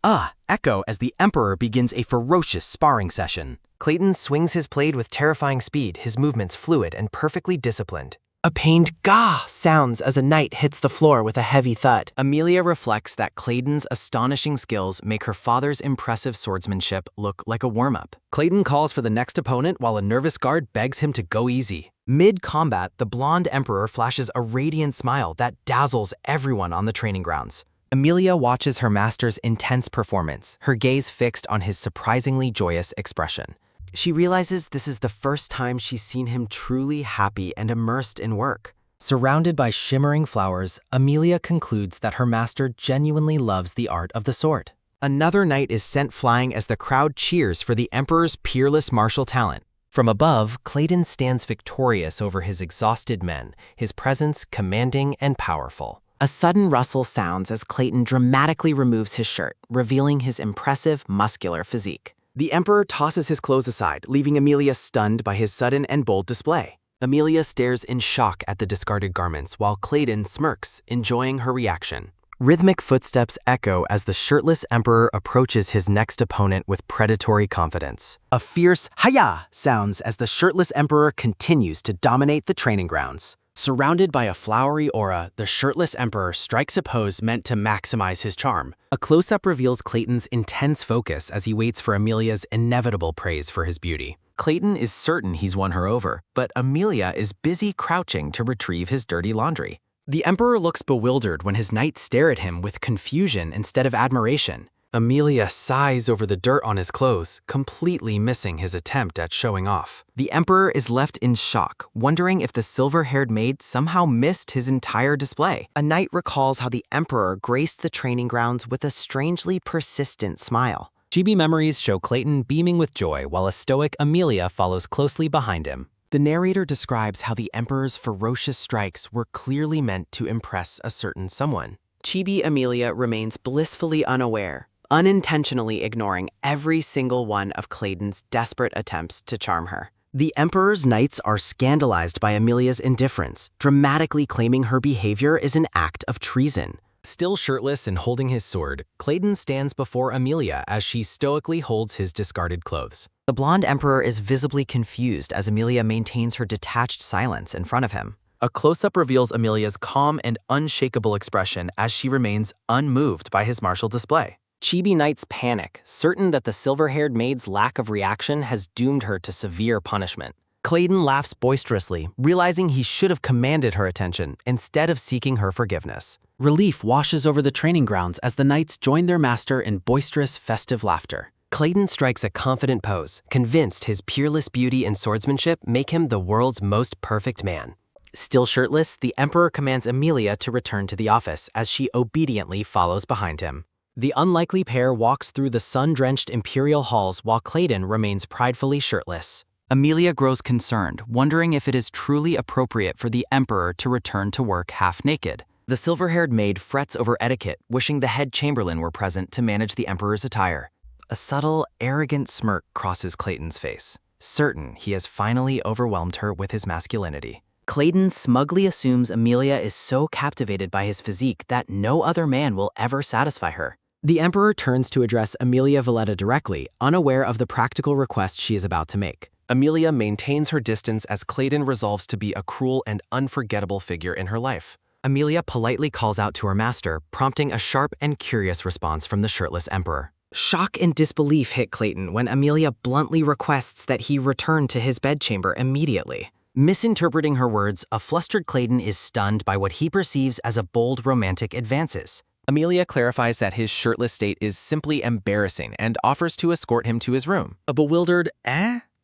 echo as the emperor begins a ferocious sparring session. Clayton swings his blade with terrifying speed, his movements fluid and perfectly disciplined. A pained gah sounds as a knight hits the floor with a heavy thud. Amelia reflects that Clayton's astonishing skills make her father's impressive swordsmanship look like a warm-up. Clayton calls for the next opponent while a nervous guard begs him to go easy. Mid-combat, the blonde emperor flashes a radiant smile that dazzles everyone on the training grounds. Amelia watches her master's intense performance, her gaze fixed on his surprisingly joyous expression. She realizes this is the first time she's seen him truly happy and immersed in work. Surrounded by shimmering flowers, Amelia concludes that her master genuinely loves the art of the sword. Another knight is sent flying as the crowd cheers for the emperor's peerless martial talent. From above, Clayton stands victorious over his exhausted men, his presence commanding and powerful. A sudden rustle sounds as Clayton dramatically removes his shirt, revealing his impressive, muscular physique. The emperor tosses his clothes aside, leaving Amelia stunned by his sudden and bold display. Amelia stares in shock at the discarded garments while Clayton smirks, enjoying her reaction. Rhythmic footsteps echo as the shirtless emperor approaches his next opponent with predatory confidence. A fierce "Hiya!" sounds as the shirtless emperor continues to dominate the training grounds. Surrounded by a flowery aura, the shirtless emperor strikes a pose meant to maximize his charm. A close-up reveals Clayton's intense focus as he waits for Amelia's inevitable praise for his beauty. Clayton is certain he's won her over, but Amelia is busy crouching to retrieve his dirty laundry. The emperor looks bewildered when his knights stare at him with confusion instead of admiration. Amelia sighs over the dirt on his clothes, completely missing his attempt at showing off. The emperor is left in shock, wondering if the silver-haired maid somehow missed his entire display. A knight recalls how the emperor graced the training grounds with a strangely persistent smile. Chibi memories show Clayton beaming with joy while a stoic Amelia follows closely behind him. The narrator describes how the emperor's ferocious strikes were clearly meant to impress a certain someone. Chibi Amelia remains blissfully unaware, unintentionally ignoring every single one of Clayton's desperate attempts to charm her. The emperor's knights are scandalized by Amelia's indifference, dramatically claiming her behavior is an act of treason. Still shirtless and holding his sword, Clayton stands before Amelia as she stoically holds his discarded clothes. The blonde emperor is visibly confused as Amelia maintains her detached silence in front of him. A close-up reveals Amelia's calm and unshakable expression as she remains unmoved by his martial display. Chibi knights panic, certain that the silver-haired maid's lack of reaction has doomed her to severe punishment. Clayton laughs boisterously, realizing he should have commanded her attention instead of seeking her forgiveness. Relief washes over the training grounds as the knights join their master in boisterous, festive laughter. Clayton strikes a confident pose, convinced his peerless beauty and swordsmanship make him the world's most perfect man. Still shirtless, the emperor commands Amelia to return to the office as she obediently follows behind him. The unlikely pair walks through the sun-drenched imperial halls while Clayton remains pridefully shirtless. Amelia grows concerned, wondering if it is truly appropriate for the emperor to return to work half-naked. The silver-haired maid frets over etiquette, wishing the head chamberlain were present to manage the emperor's attire. A subtle, arrogant smirk crosses Clayton's face, certain he has finally overwhelmed her with his masculinity. Clayton smugly assumes Amelia is so captivated by his physique that no other man will ever satisfy her. The emperor turns to address Amelia Valletta directly, unaware of the practical request she is about to make. Amelia maintains her distance as Clayton resolves to be a cruel and unforgettable figure in her life. Amelia politely calls out to her master, prompting a sharp and curious response from the shirtless emperor. Shock and disbelief hit Clayton when Amelia bluntly requests that he return to his bedchamber immediately. Misinterpreting her words, a flustered Clayton is stunned by what he perceives as a bold romantic advances. Amelia clarifies that his shirtless state is simply embarrassing and offers to escort him to his room. A bewildered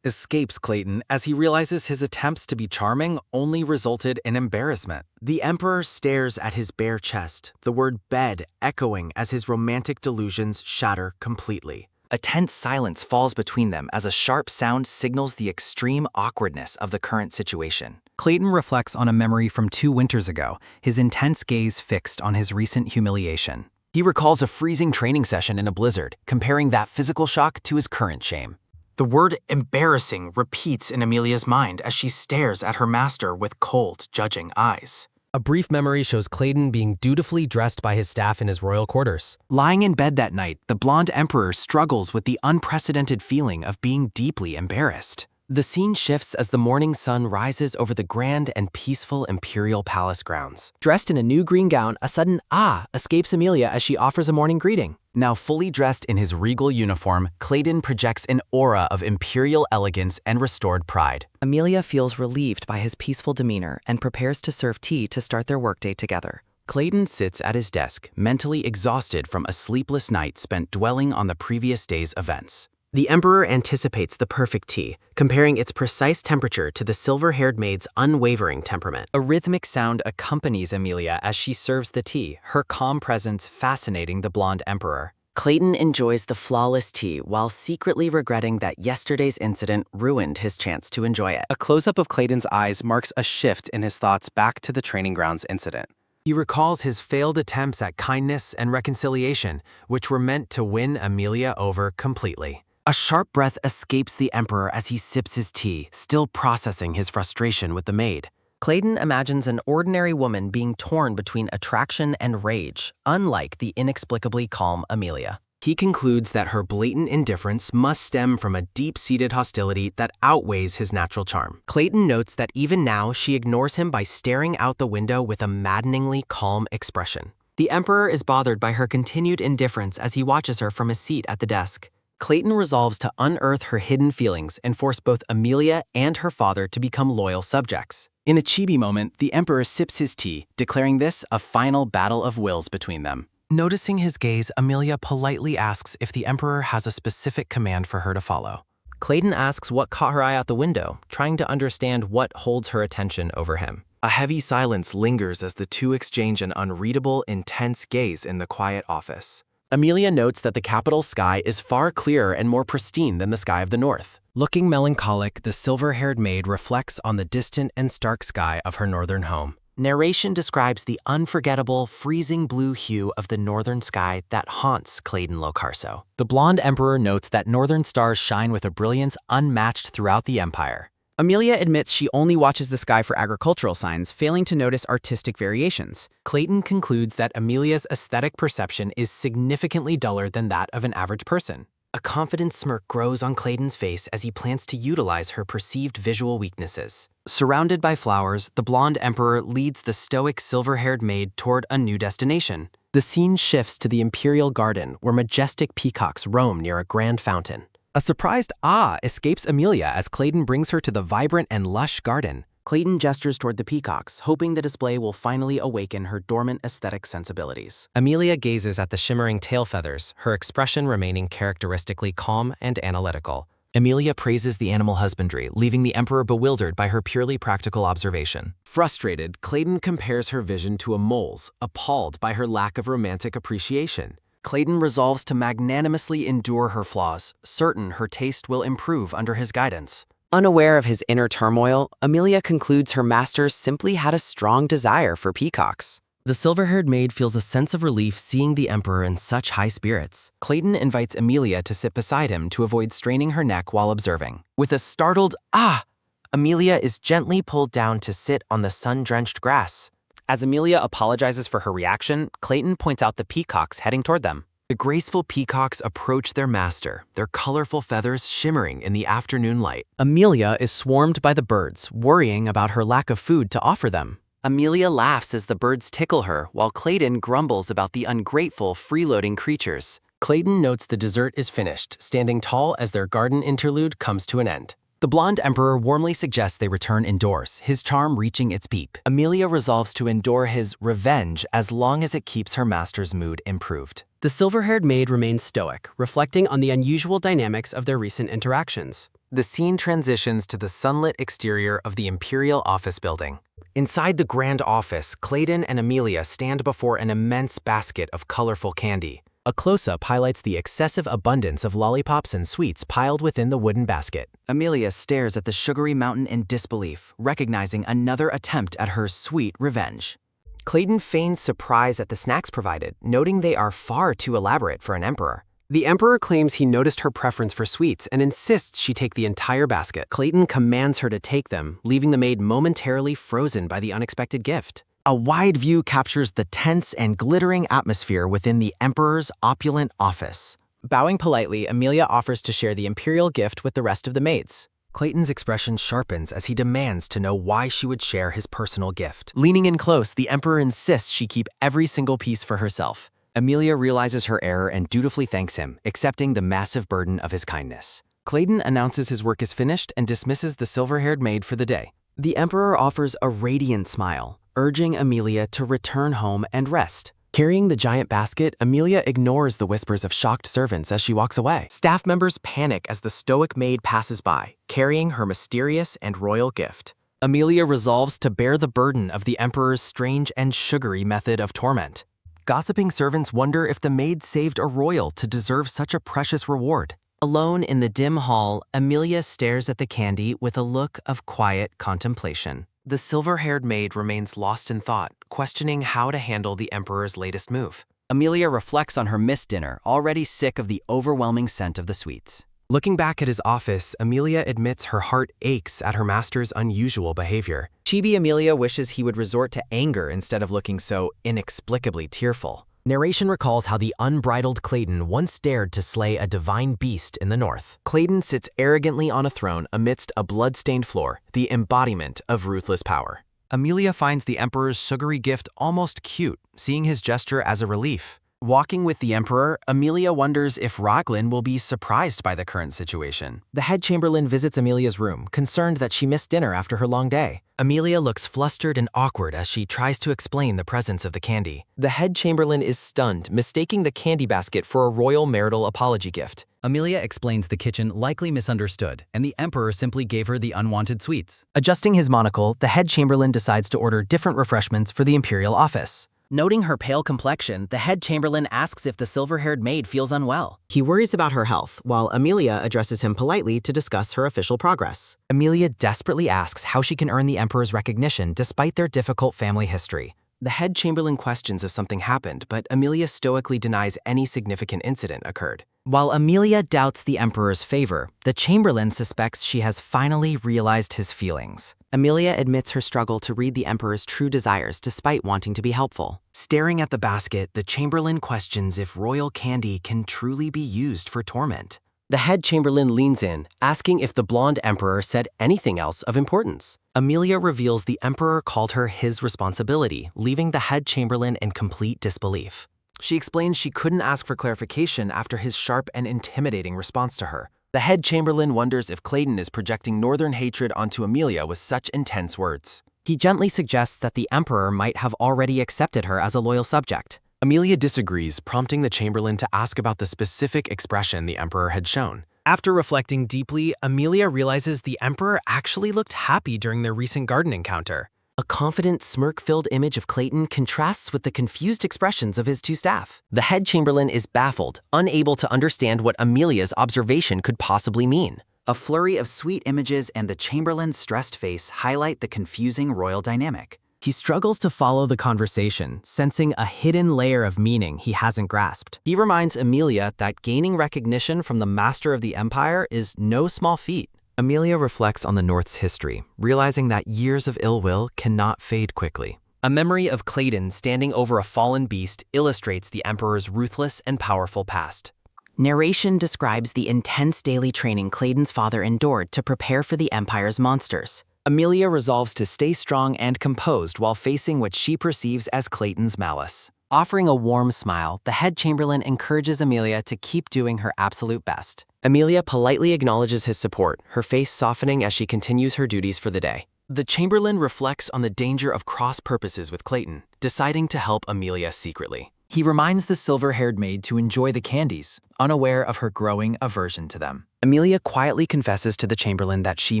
escapes Clayton as he realizes his attempts to be charming only resulted in embarrassment. The Emperor stares at his bare chest, the word bed echoing as his romantic delusions shatter completely. A tense silence falls between them as a sharp sound signals the extreme awkwardness of the current situation. Clayton reflects on a memory from 2 winters ago, his intense gaze fixed on his recent humiliation. He recalls a freezing training session in a blizzard, comparing that physical shock to his current shame. The word embarrassing repeats in Amelia's mind as she stares at her master with cold, judging eyes. A brief memory shows Clayton being dutifully dressed by his staff in his royal quarters. Lying in bed that night, the blonde emperor struggles with the unprecedented feeling of being deeply embarrassed. The scene shifts as the morning sun rises over the grand and peaceful imperial palace grounds. Dressed in a new green gown, a sudden "ah" escapes Amelia as she offers a morning greeting. Now fully dressed in his regal uniform, Clayton projects an aura of imperial elegance and restored pride. Amelia feels relieved by his peaceful demeanor and prepares to serve tea to start their workday together. Clayton sits at his desk, mentally exhausted from a sleepless night spent dwelling on the previous day's events. The Emperor anticipates the perfect tea, comparing its precise temperature to the silver-haired maid's unwavering temperament. A rhythmic sound accompanies Amelia as she serves the tea, her calm presence fascinating the blonde emperor. Clayton enjoys the flawless tea while secretly regretting that yesterday's incident ruined his chance to enjoy it. A close-up of Clayton's eyes marks a shift in his thoughts back to the training grounds incident. He recalls his failed attempts at kindness and reconciliation, which were meant to win Amelia over completely. A sharp breath escapes the Emperor as he sips his tea, still processing his frustration with the maid. Clayton imagines an ordinary woman being torn between attraction and rage, unlike the inexplicably calm Amelia. He concludes that her blatant indifference must stem from a deep-seated hostility that outweighs his natural charm. Clayton notes that even now she ignores him by staring out the window with a maddeningly calm expression. The Emperor is bothered by her continued indifference as he watches her from his seat at the desk. Clayton resolves to unearth her hidden feelings and force both Amelia and her father to become loyal subjects. In a chibi moment, the emperor sips his tea, declaring this a final battle of wills between them. Noticing his gaze, Amelia politely asks if the Emperor has a specific command for her to follow. Clayton asks what caught her eye out the window, trying to understand what holds her attention over him. A heavy silence lingers as the two exchange an unreadable, intense gaze in the quiet office. Amelia notes that the capital sky is far clearer and more pristine than the sky of the north. Looking melancholic, the silver-haired maid reflects on the distant and stark sky of her northern home. Narration describes the unforgettable, freezing blue hue of the northern sky that haunts Clayton Locarso. The blonde emperor notes that northern stars shine with a brilliance unmatched throughout the empire. Amelia admits she only watches the sky for agricultural signs, failing to notice artistic variations. Clayton concludes that Amelia's aesthetic perception is significantly duller than that of an average person. A confident smirk grows on Clayton's face as he plans to utilize her perceived visual weaknesses. Surrounded by flowers, the blonde emperor leads the stoic silver-haired maid toward a new destination. The scene shifts to the imperial garden, where majestic peacocks roam near a grand fountain. A surprised "ah" escapes Amelia as Clayton brings her to the vibrant and lush garden. Clayton gestures toward the peacocks, hoping the display will finally awaken her dormant aesthetic sensibilities. Amelia gazes at the shimmering tail feathers, her expression remaining characteristically calm and analytical. Amelia praises the animal husbandry, leaving the emperor bewildered by her purely practical observation. Frustrated, Clayton compares her vision to a mole's, appalled by her lack of romantic appreciation. Clayton resolves to magnanimously endure her flaws, certain her taste will improve under his guidance. Unaware of his inner turmoil, Amelia concludes her master simply had a strong desire for peacocks. The silver-haired maid feels a sense of relief seeing the emperor in such high spirits. Clayton invites Amelia to sit beside him to avoid straining her neck while observing. With a startled "ah," Amelia is gently pulled down to sit on the sun-drenched grass. As Amelia apologizes for her reaction, Clayton points out the peacocks heading toward them. The graceful peacocks approach their master, their colorful feathers shimmering in the afternoon light. Amelia is swarmed by the birds, worrying about her lack of food to offer them. Amelia laughs as the birds tickle her, while Clayton grumbles about the ungrateful, freeloading creatures. Clayton notes the dessert is finished, standing tall as their garden interlude comes to an end. The blonde emperor warmly suggests they return indoors, his charm reaching its peak. Amelia resolves to endure his revenge as long as it keeps her master's mood improved. The silver-haired maid remains stoic, reflecting on the unusual dynamics of their recent interactions. The scene transitions to the sunlit exterior of the Imperial Office Building. Inside the grand office, Clayton and Amelia stand before an immense basket of colorful candy. A close-up highlights the excessive abundance of lollipops and sweets piled within the wooden basket. Amelia stares at the sugary mountain in disbelief, recognizing another attempt at her sweet revenge. Clayton feigns surprise at the snacks provided, noting they are far too elaborate for an emperor. The Emperor claims he noticed her preference for sweets and insists she take the entire basket. Clayton commands her to take them, leaving the maid momentarily frozen by the unexpected gift. A wide view captures the tense and glittering atmosphere within the Emperor's opulent office. Bowing politely, Amelia offers to share the imperial gift with the rest of the maids. Clayton's expression sharpens as he demands to know why she would share his personal gift. Leaning in close, the Emperor insists she keep every single piece for herself. Amelia realizes her error and dutifully thanks him, accepting the massive burden of his kindness. Clayton announces his work is finished and dismisses the silver-haired maid for the day. The Emperor offers a radiant smile, urging Amelia to return home and rest. Carrying the giant basket, Amelia ignores the whispers of shocked servants as she walks away. Staff members panic as the stoic maid passes by, carrying her mysterious and royal gift. Amelia resolves to bear the burden of the Emperor's strange and sugary method of torment. Gossiping servants wonder if the maid saved a royal to deserve such a precious reward. Alone in the dim hall, Amelia stares at the candy with a look of quiet contemplation. The silver-haired maid remains lost in thought, questioning how to handle the Emperor's latest move. Amelia reflects on her missed dinner, already sick of the overwhelming scent of the sweets. Looking back at his office, Amelia admits her heart aches at her master's unusual behavior. Chibi Amelia wishes he would resort to anger instead of looking so inexplicably tearful. Narration recalls how the unbridled Clayton once dared to slay a divine beast in the north. Clayton sits arrogantly on a throne amidst a blood-stained floor, the embodiment of ruthless power. Amelia finds the Emperor's sugary gift almost cute, seeing his gesture as a relief. Walking with the Emperor, Amelia wonders if Raglan will be surprised by the current situation. The head chamberlain visits Amelia's room, concerned that she missed dinner after her long day. Amelia looks flustered and awkward as she tries to explain the presence of the candy. The head chamberlain is stunned, mistaking the candy basket for a royal marital apology gift. Amelia explains the kitchen likely misunderstood, and the Emperor simply gave her the unwanted sweets. Adjusting his monocle, the head chamberlain decides to order different refreshments for the imperial office. Noting her pale complexion, the head chamberlain asks if the silver-haired maid feels unwell. He worries about her health, while Amelia addresses him politely to discuss her official progress. Amelia desperately asks how she can earn the Emperor's recognition despite their difficult family history. The head chamberlain questions if something happened, but Amelia stoically denies any significant incident occurred. While Amelia doubts the Emperor's favor, the chamberlain suspects she has finally realized his feelings. Amelia admits her struggle to read the Emperor's true desires despite wanting to be helpful. Staring at the basket, the chamberlain questions if royal candy can truly be used for torment. The head chamberlain leans in, asking if the blonde emperor said anything else of importance. Amelia reveals the emperor called her his responsibility, leaving the head chamberlain in complete disbelief. She explains she couldn't ask for clarification after his sharp and intimidating response to her. The head chamberlain wonders if Clayton is projecting northern hatred onto Amelia with such intense words. He gently suggests that the emperor might have already accepted her as a loyal subject. Amelia disagrees, prompting the chamberlain to ask about the specific expression the emperor had shown. After reflecting deeply, Amelia realizes the emperor actually looked happy during their recent garden encounter. A confident, smirk-filled image of Clayton contrasts with the confused expressions of his two staff. The head chamberlain is baffled, unable to understand what Amelia's observation could possibly mean. A flurry of sweet images and the chamberlain's stressed face highlight the confusing royal dynamic. He struggles to follow the conversation, sensing a hidden layer of meaning he hasn't grasped. He reminds Amelia that gaining recognition from the master of the empire is no small feat. Amelia reflects on the North's history, realizing that years of ill will cannot fade quickly. A memory of Clayton standing over a fallen beast illustrates the emperor's ruthless and powerful past. Narration describes the intense daily training Clayton's father endured to prepare for the empire's monsters. Amelia resolves to stay strong and composed while facing what she perceives as Clayton's malice. Offering a warm smile, the head chamberlain encourages Amelia to keep doing her absolute best. Amelia politely acknowledges his support, her face softening as she continues her duties for the day. The chamberlain reflects on the danger of cross purposes with Clayton, deciding to help Amelia secretly. He reminds the silver-haired maid to enjoy the candies, unaware of her growing aversion to them. Amelia quietly confesses to the Chamberlain that she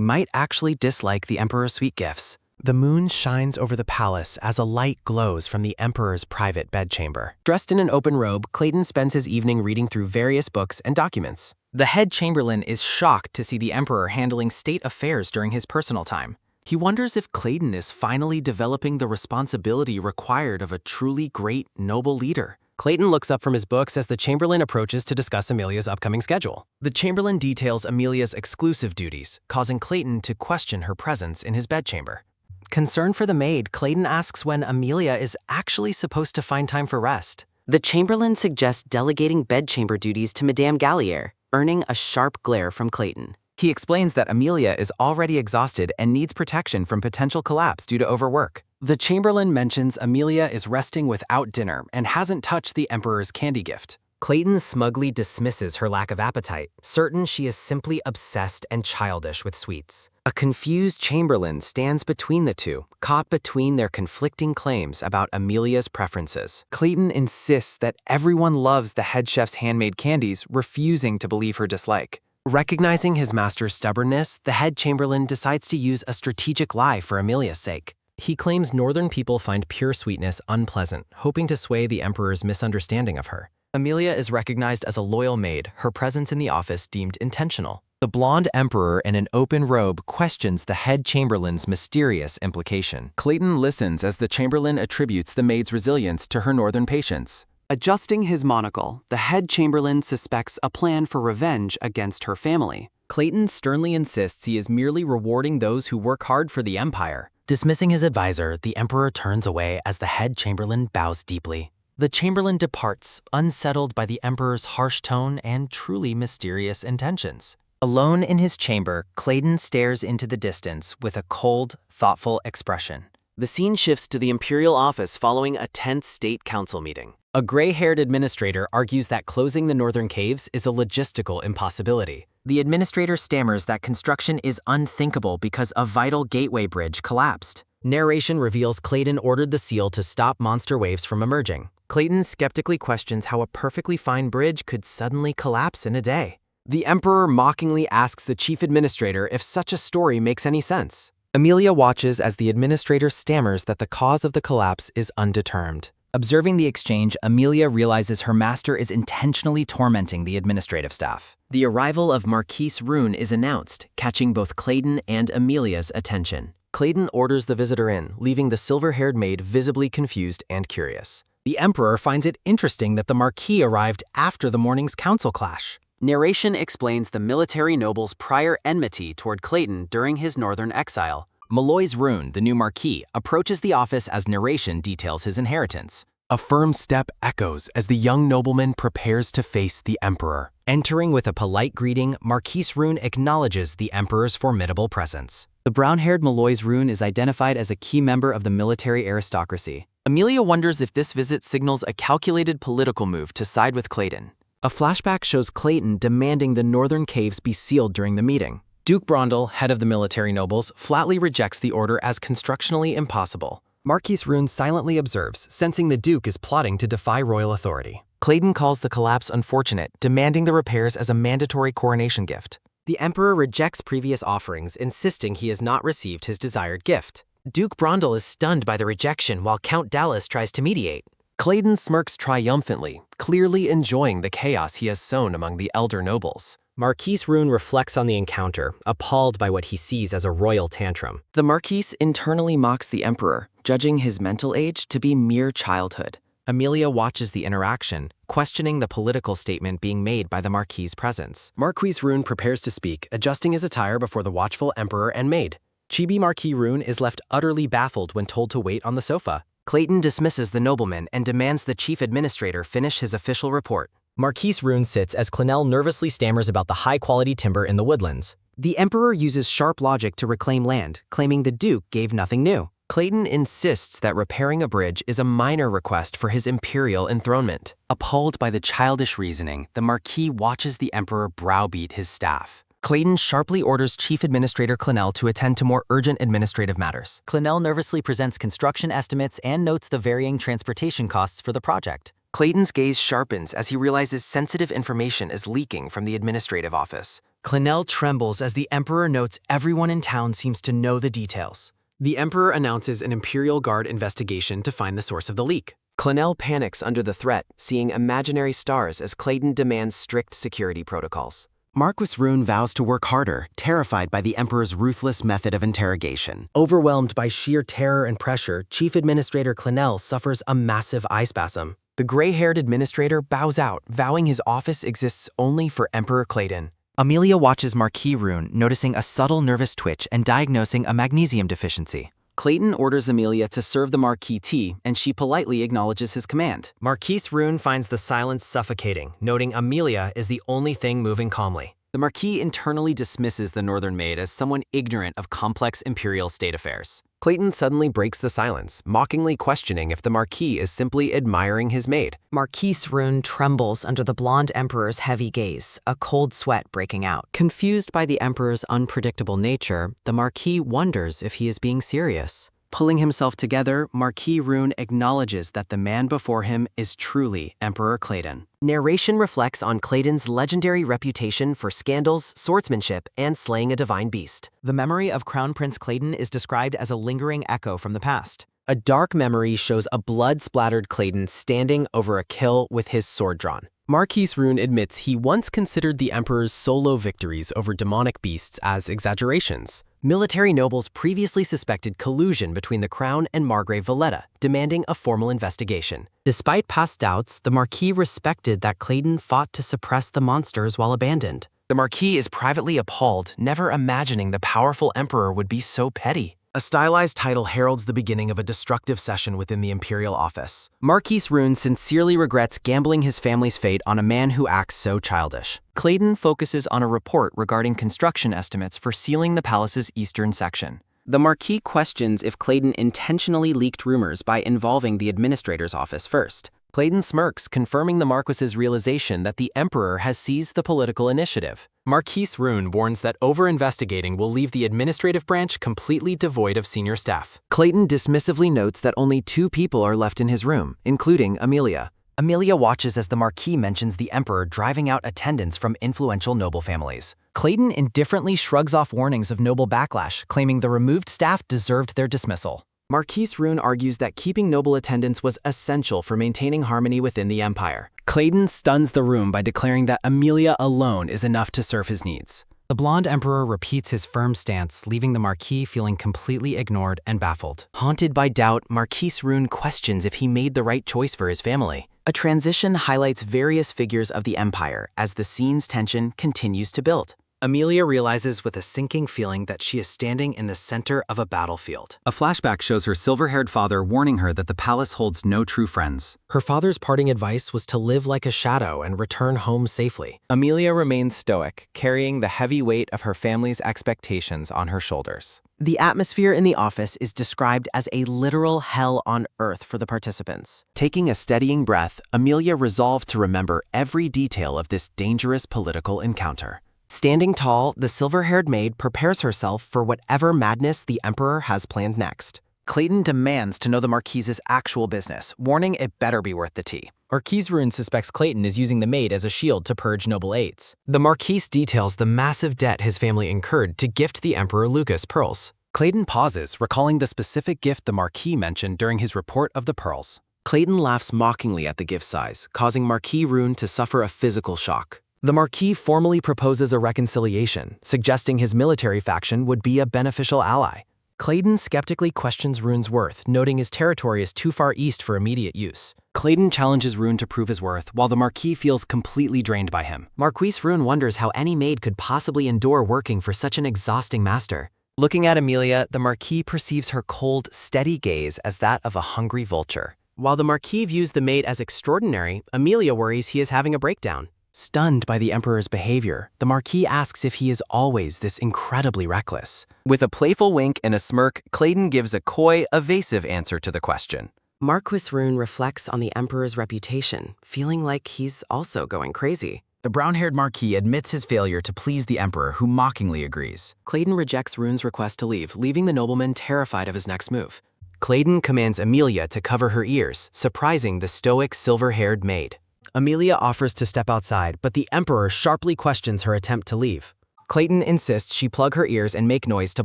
might actually dislike the Emperor's sweet gifts. The moon shines over the palace as a light glows from the Emperor's private bedchamber. Dressed in an open robe, Clayton spends his evening reading through various books and documents. The head Chamberlain is shocked to see the Emperor handling state affairs during his personal time. He wonders if Clayton is finally developing the responsibility required of a truly great, noble leader. Clayton looks up from his books as the Chamberlain approaches to discuss Amelia's upcoming schedule. The Chamberlain details Amelia's exclusive duties, causing Clayton to question her presence in his bedchamber. Concerned for the maid, Clayton asks when Amelia is actually supposed to find time for rest. The Chamberlain suggests delegating bedchamber duties to Madame Gallier, earning a sharp glare from Clayton. He explains that Amelia is already exhausted and needs protection from potential collapse due to overwork. The Chamberlain mentions Amelia is resting without dinner and hasn't touched the Emperor's candy gift. Clayton smugly dismisses her lack of appetite, certain she is simply obsessed and childish with sweets. A confused Chamberlain stands between the two, caught between their conflicting claims about Amelia's preferences. Clayton insists that everyone loves the head chef's handmade candies, refusing to believe her dislike. Recognizing his master's stubbornness, the head Chamberlain decides to use a strategic lie for Amelia's sake. He claims northern people find pure sweetness unpleasant, hoping to sway the Emperor's misunderstanding of her. Amelia is recognized as a loyal maid, her presence in the office deemed intentional. The blonde Emperor in an open robe questions the head Chamberlain's mysterious implication. Clayton listens as the Chamberlain attributes the maid's resilience to her northern patience. Adjusting his monocle, the head Chamberlain suspects a plan for revenge against her family. Clayton sternly insists he is merely rewarding those who work hard for the Empire. Dismissing his advisor, the Emperor turns away as the head Chamberlain bows deeply. The Chamberlain departs, unsettled by the Emperor's harsh tone and truly mysterious intentions. Alone in his chamber, Clayton stares into the distance with a cold, thoughtful expression. The scene shifts to the Imperial office following a tense state council meeting. A gray-haired administrator argues that closing the northern caves is a logistical impossibility. The administrator stammers that construction is unthinkable because a vital gateway bridge collapsed. Narration reveals Clayton ordered the seal to stop monster waves from emerging. Clayton skeptically questions how a perfectly fine bridge could suddenly collapse in a day. The Emperor mockingly asks the chief administrator if such a story makes any sense. Amelia watches as the administrator stammers that the cause of the collapse is undetermined. Observing the exchange, Amelia realizes her master is intentionally tormenting the administrative staff. The arrival of Marquise Rune is announced, catching both Clayton and Amelia's attention. Clayton orders the visitor in, leaving the silver-haired maid visibly confused and curious. The Emperor finds it interesting that the Marquis arrived after the morning's council clash. Narration explains the military noble's prior enmity toward Clayton during his northern exile. Malloy's Rune, the new Marquis, approaches the office as narration details his inheritance. A firm step echoes as the young nobleman prepares to face the Emperor. Entering with a polite greeting, Marquise Rune acknowledges the Emperor's formidable presence. The brown-haired Malloy's Rune is identified as a key member of the military aristocracy. Amelia wonders if this visit signals a calculated political move to side with Clayton. A flashback shows Clayton demanding the northern caves be sealed during the meeting. Duke Brondel, head of the military nobles, flatly rejects the order as constructionally impossible. Marquise Rune silently observes, sensing the Duke is plotting to defy royal authority. Clayton calls the collapse unfortunate, demanding the repairs as a mandatory coronation gift. The Emperor rejects previous offerings, insisting he has not received his desired gift. Duke Brondel is stunned by the rejection while Count Dallas tries to mediate. Clayton smirks triumphantly, clearly enjoying the chaos he has sown among the elder nobles. Marquise Rune reflects on the encounter, appalled by what he sees as a royal tantrum. The Marquise internally mocks the Emperor, judging his mental age to be mere childhood. Amelia watches the interaction, questioning the political statement being made by the Marquis' presence. Marquise Rune prepares to speak, adjusting his attire before the watchful Emperor and maid. Chibi Marquis Rune is left utterly baffled when told to wait on the sofa. Clayton dismisses the nobleman and demands the chief administrator finish his official report. Marquise Rune sits as Clenell nervously stammers about the high-quality timber in the woodlands. The Emperor uses sharp logic to reclaim land, claiming the Duke gave nothing new. Clayton insists that repairing a bridge is a minor request for his imperial enthronement. Appalled by the childish reasoning, the Marquis watches the Emperor browbeat his staff. Clayton sharply orders Chief Administrator Clenell to attend to more urgent administrative matters. Clenell nervously presents construction estimates and notes the varying transportation costs for the project. Clayton's gaze sharpens as he realizes sensitive information is leaking from the administrative office. Clenell trembles as the Emperor notes everyone in town seems to know the details. The Emperor announces an Imperial Guard investigation to find the source of the leak. Clenell panics under the threat, seeing imaginary stars as Clayton demands strict security protocols. Marquis Rune vows to work harder, terrified by the Emperor's ruthless method of interrogation. Overwhelmed by sheer terror and pressure, Chief Administrator Clenell suffers a massive eye spasm. The gray-haired administrator bows out, vowing his office exists only for Emperor Clayton. Amelia watches Marquis Rune, noticing a subtle nervous twitch and diagnosing a magnesium deficiency. Clayton orders Amelia to serve the Marquis tea, and she politely acknowledges his command. Marquis Rune finds the silence suffocating, noting Amelia is the only thing moving calmly. The Marquis internally dismisses the Northern Maid as someone ignorant of complex imperial state affairs. Clayton suddenly breaks the silence, mockingly questioning if the Marquis is simply admiring his maid. Marquis Rune trembles under the blonde Emperor's heavy gaze, a cold sweat breaking out. Confused by the Emperor's unpredictable nature, the Marquis wonders if he is being serious. Pulling himself together, Marquis Rune acknowledges that the man before him is truly Emperor Clayton. Narration reflects on Clayton's legendary reputation for scandals, swordsmanship, and slaying a divine beast. The memory of Crown Prince Clayton is described as a lingering echo from the past. A dark memory shows a blood-splattered Clayton standing over a kill with his sword drawn. Marquis Rune admits he once considered the Emperor's solo victories over demonic beasts as exaggerations. Military nobles previously suspected collusion between the Crown and Margrave Valletta, demanding a formal investigation. Despite past doubts, the Marquis respected that Clayton fought to suppress the monsters while abandoned. The Marquis is privately appalled, never imagining the powerful Emperor would be so petty. A stylized title heralds the beginning of a destructive session within the Imperial office. Marquis Rune sincerely regrets gambling his family's fate on a man who acts so childish. Clayton focuses on a report regarding construction estimates for sealing the palace's eastern section. The Marquis questions if Clayton intentionally leaked rumors by involving the administrator's office first. Clayton smirks, confirming the Marquis's realization that the Emperor has seized the political initiative. Marquis Rune warns that over-investigating will leave the administrative branch completely devoid of senior staff. Clayton dismissively notes that only 2 people are left in his room, including Amelia. Amelia watches as the Marquis mentions the Emperor driving out attendants from influential noble families. Clayton indifferently shrugs off warnings of noble backlash, claiming the removed staff deserved their dismissal. Marquis Rune argues that keeping noble attendance was essential for maintaining harmony within the Empire. Clayton stuns the room by declaring that Amelia alone is enough to serve his needs. The blonde Emperor repeats his firm stance, leaving the Marquis feeling completely ignored and baffled. Haunted by doubt, Marquis Rune questions if he made the right choice for his family. A transition highlights various figures of the Empire as the scene's tension continues to build. Amelia realizes with a sinking feeling that she is standing in the center of a battlefield. A flashback shows her silver-haired father warning her that the palace holds no true friends. Her father's parting advice was to live like a shadow and return home safely. Amelia remains stoic, carrying the heavy weight of her family's expectations on her shoulders. The atmosphere in the office is described as a literal hell on earth for the participants. Taking a steadying breath, Amelia resolved to remember every detail of this dangerous political encounter. Standing tall, the silver-haired maid prepares herself for whatever madness the Emperor has planned next. Clayton demands to know the Marquis's actual business, warning it better be worth the tea. Marquis Rune suspects Clayton is using the maid as a shield to purge noble aides. The Marquis details the massive debt his family incurred to gift the Emperor Lucas pearls. Clayton pauses, recalling the specific gift the Marquis mentioned during his report of the pearls. Clayton laughs mockingly at the gift size, causing Marquis Rune to suffer a physical shock. The Marquis formally proposes a reconciliation, suggesting his military faction would be a beneficial ally. Clayton skeptically questions Rune's worth, noting his territory is too far east for immediate use. Clayton challenges Rune to prove his worth, while the Marquis feels completely drained by him. Marquis Rune wonders how any maid could possibly endure working for such an exhausting master. Looking at Amelia, the Marquis perceives her cold, steady gaze as that of a hungry vulture. While the Marquis views the maid as extraordinary, Amelia worries he is having a breakdown. Stunned by the Emperor's behavior, the Marquis asks if he is always this incredibly reckless. With a playful wink and a smirk, Clayton gives a coy, evasive answer to the question. Marquis Rune reflects on the Emperor's reputation, feeling like he's also going crazy. The brown-haired Marquis admits his failure to please the Emperor, who mockingly agrees. Clayton rejects Rune's request to leave, leaving the nobleman terrified of his next move. Clayton commands Amelia to cover her ears, surprising the stoic silver-haired maid. Amelia offers to step outside, but the Emperor sharply questions her attempt to leave. Clayton insists she plug her ears and make noise to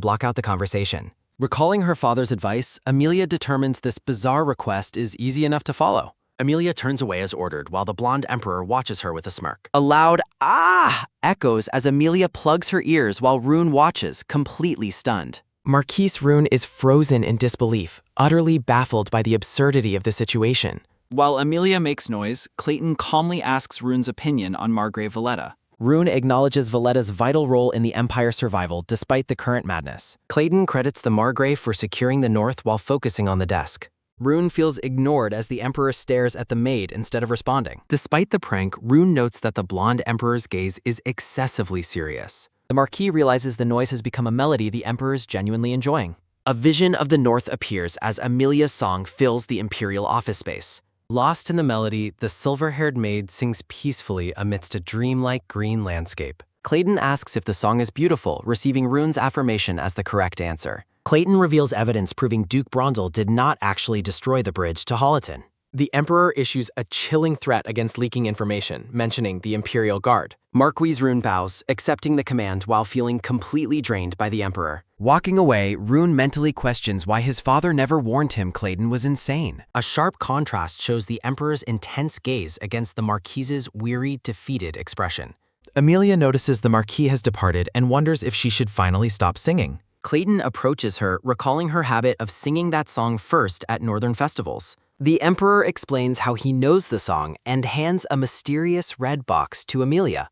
block out the conversation. Recalling her father's advice, Amelia determines this bizarre request is easy enough to follow. Amelia turns away as ordered, while the blonde Emperor watches her with a smirk. A loud "ah" echoes as Amelia plugs her ears while Rune watches, completely stunned. Marquise Rune is frozen in disbelief, utterly baffled by the absurdity of the situation. While Amelia makes noise, Clayton calmly asks Rune's opinion on Margrave Valletta. Rune acknowledges Valletta's vital role in the Empire's survival despite the current madness. Clayton credits the Margrave for securing the North while focusing on the desk. Rune feels ignored as the Emperor stares at the maid instead of responding. Despite the prank, Rune notes that the blonde Emperor's gaze is excessively serious. The Marquis realizes the noise has become a melody the Emperor is genuinely enjoying. A vision of the North appears as Amelia's song fills the Imperial office space. Lost in the melody, the silver-haired maid sings peacefully amidst a dreamlike green landscape. Clayton asks if the song is beautiful, receiving Rune's affirmation as the correct answer. Clayton reveals evidence proving Duke Brondel did not actually destroy the bridge to Holleton. The Emperor issues a chilling threat against leaking information, mentioning the Imperial Guard. Marquise Rune bows, accepting the command while feeling completely drained by the Emperor. Walking away, Rune mentally questions why his father never warned him Clayton was insane. A sharp contrast shows the Emperor's intense gaze against the Marquise's weary, defeated expression. Amelia notices the Marquis has departed and wonders if she should finally stop singing. Clayton approaches her, recalling her habit of singing that song first at northern festivals. The Emperor explains how he knows the song and hands a mysterious red box to Amelia.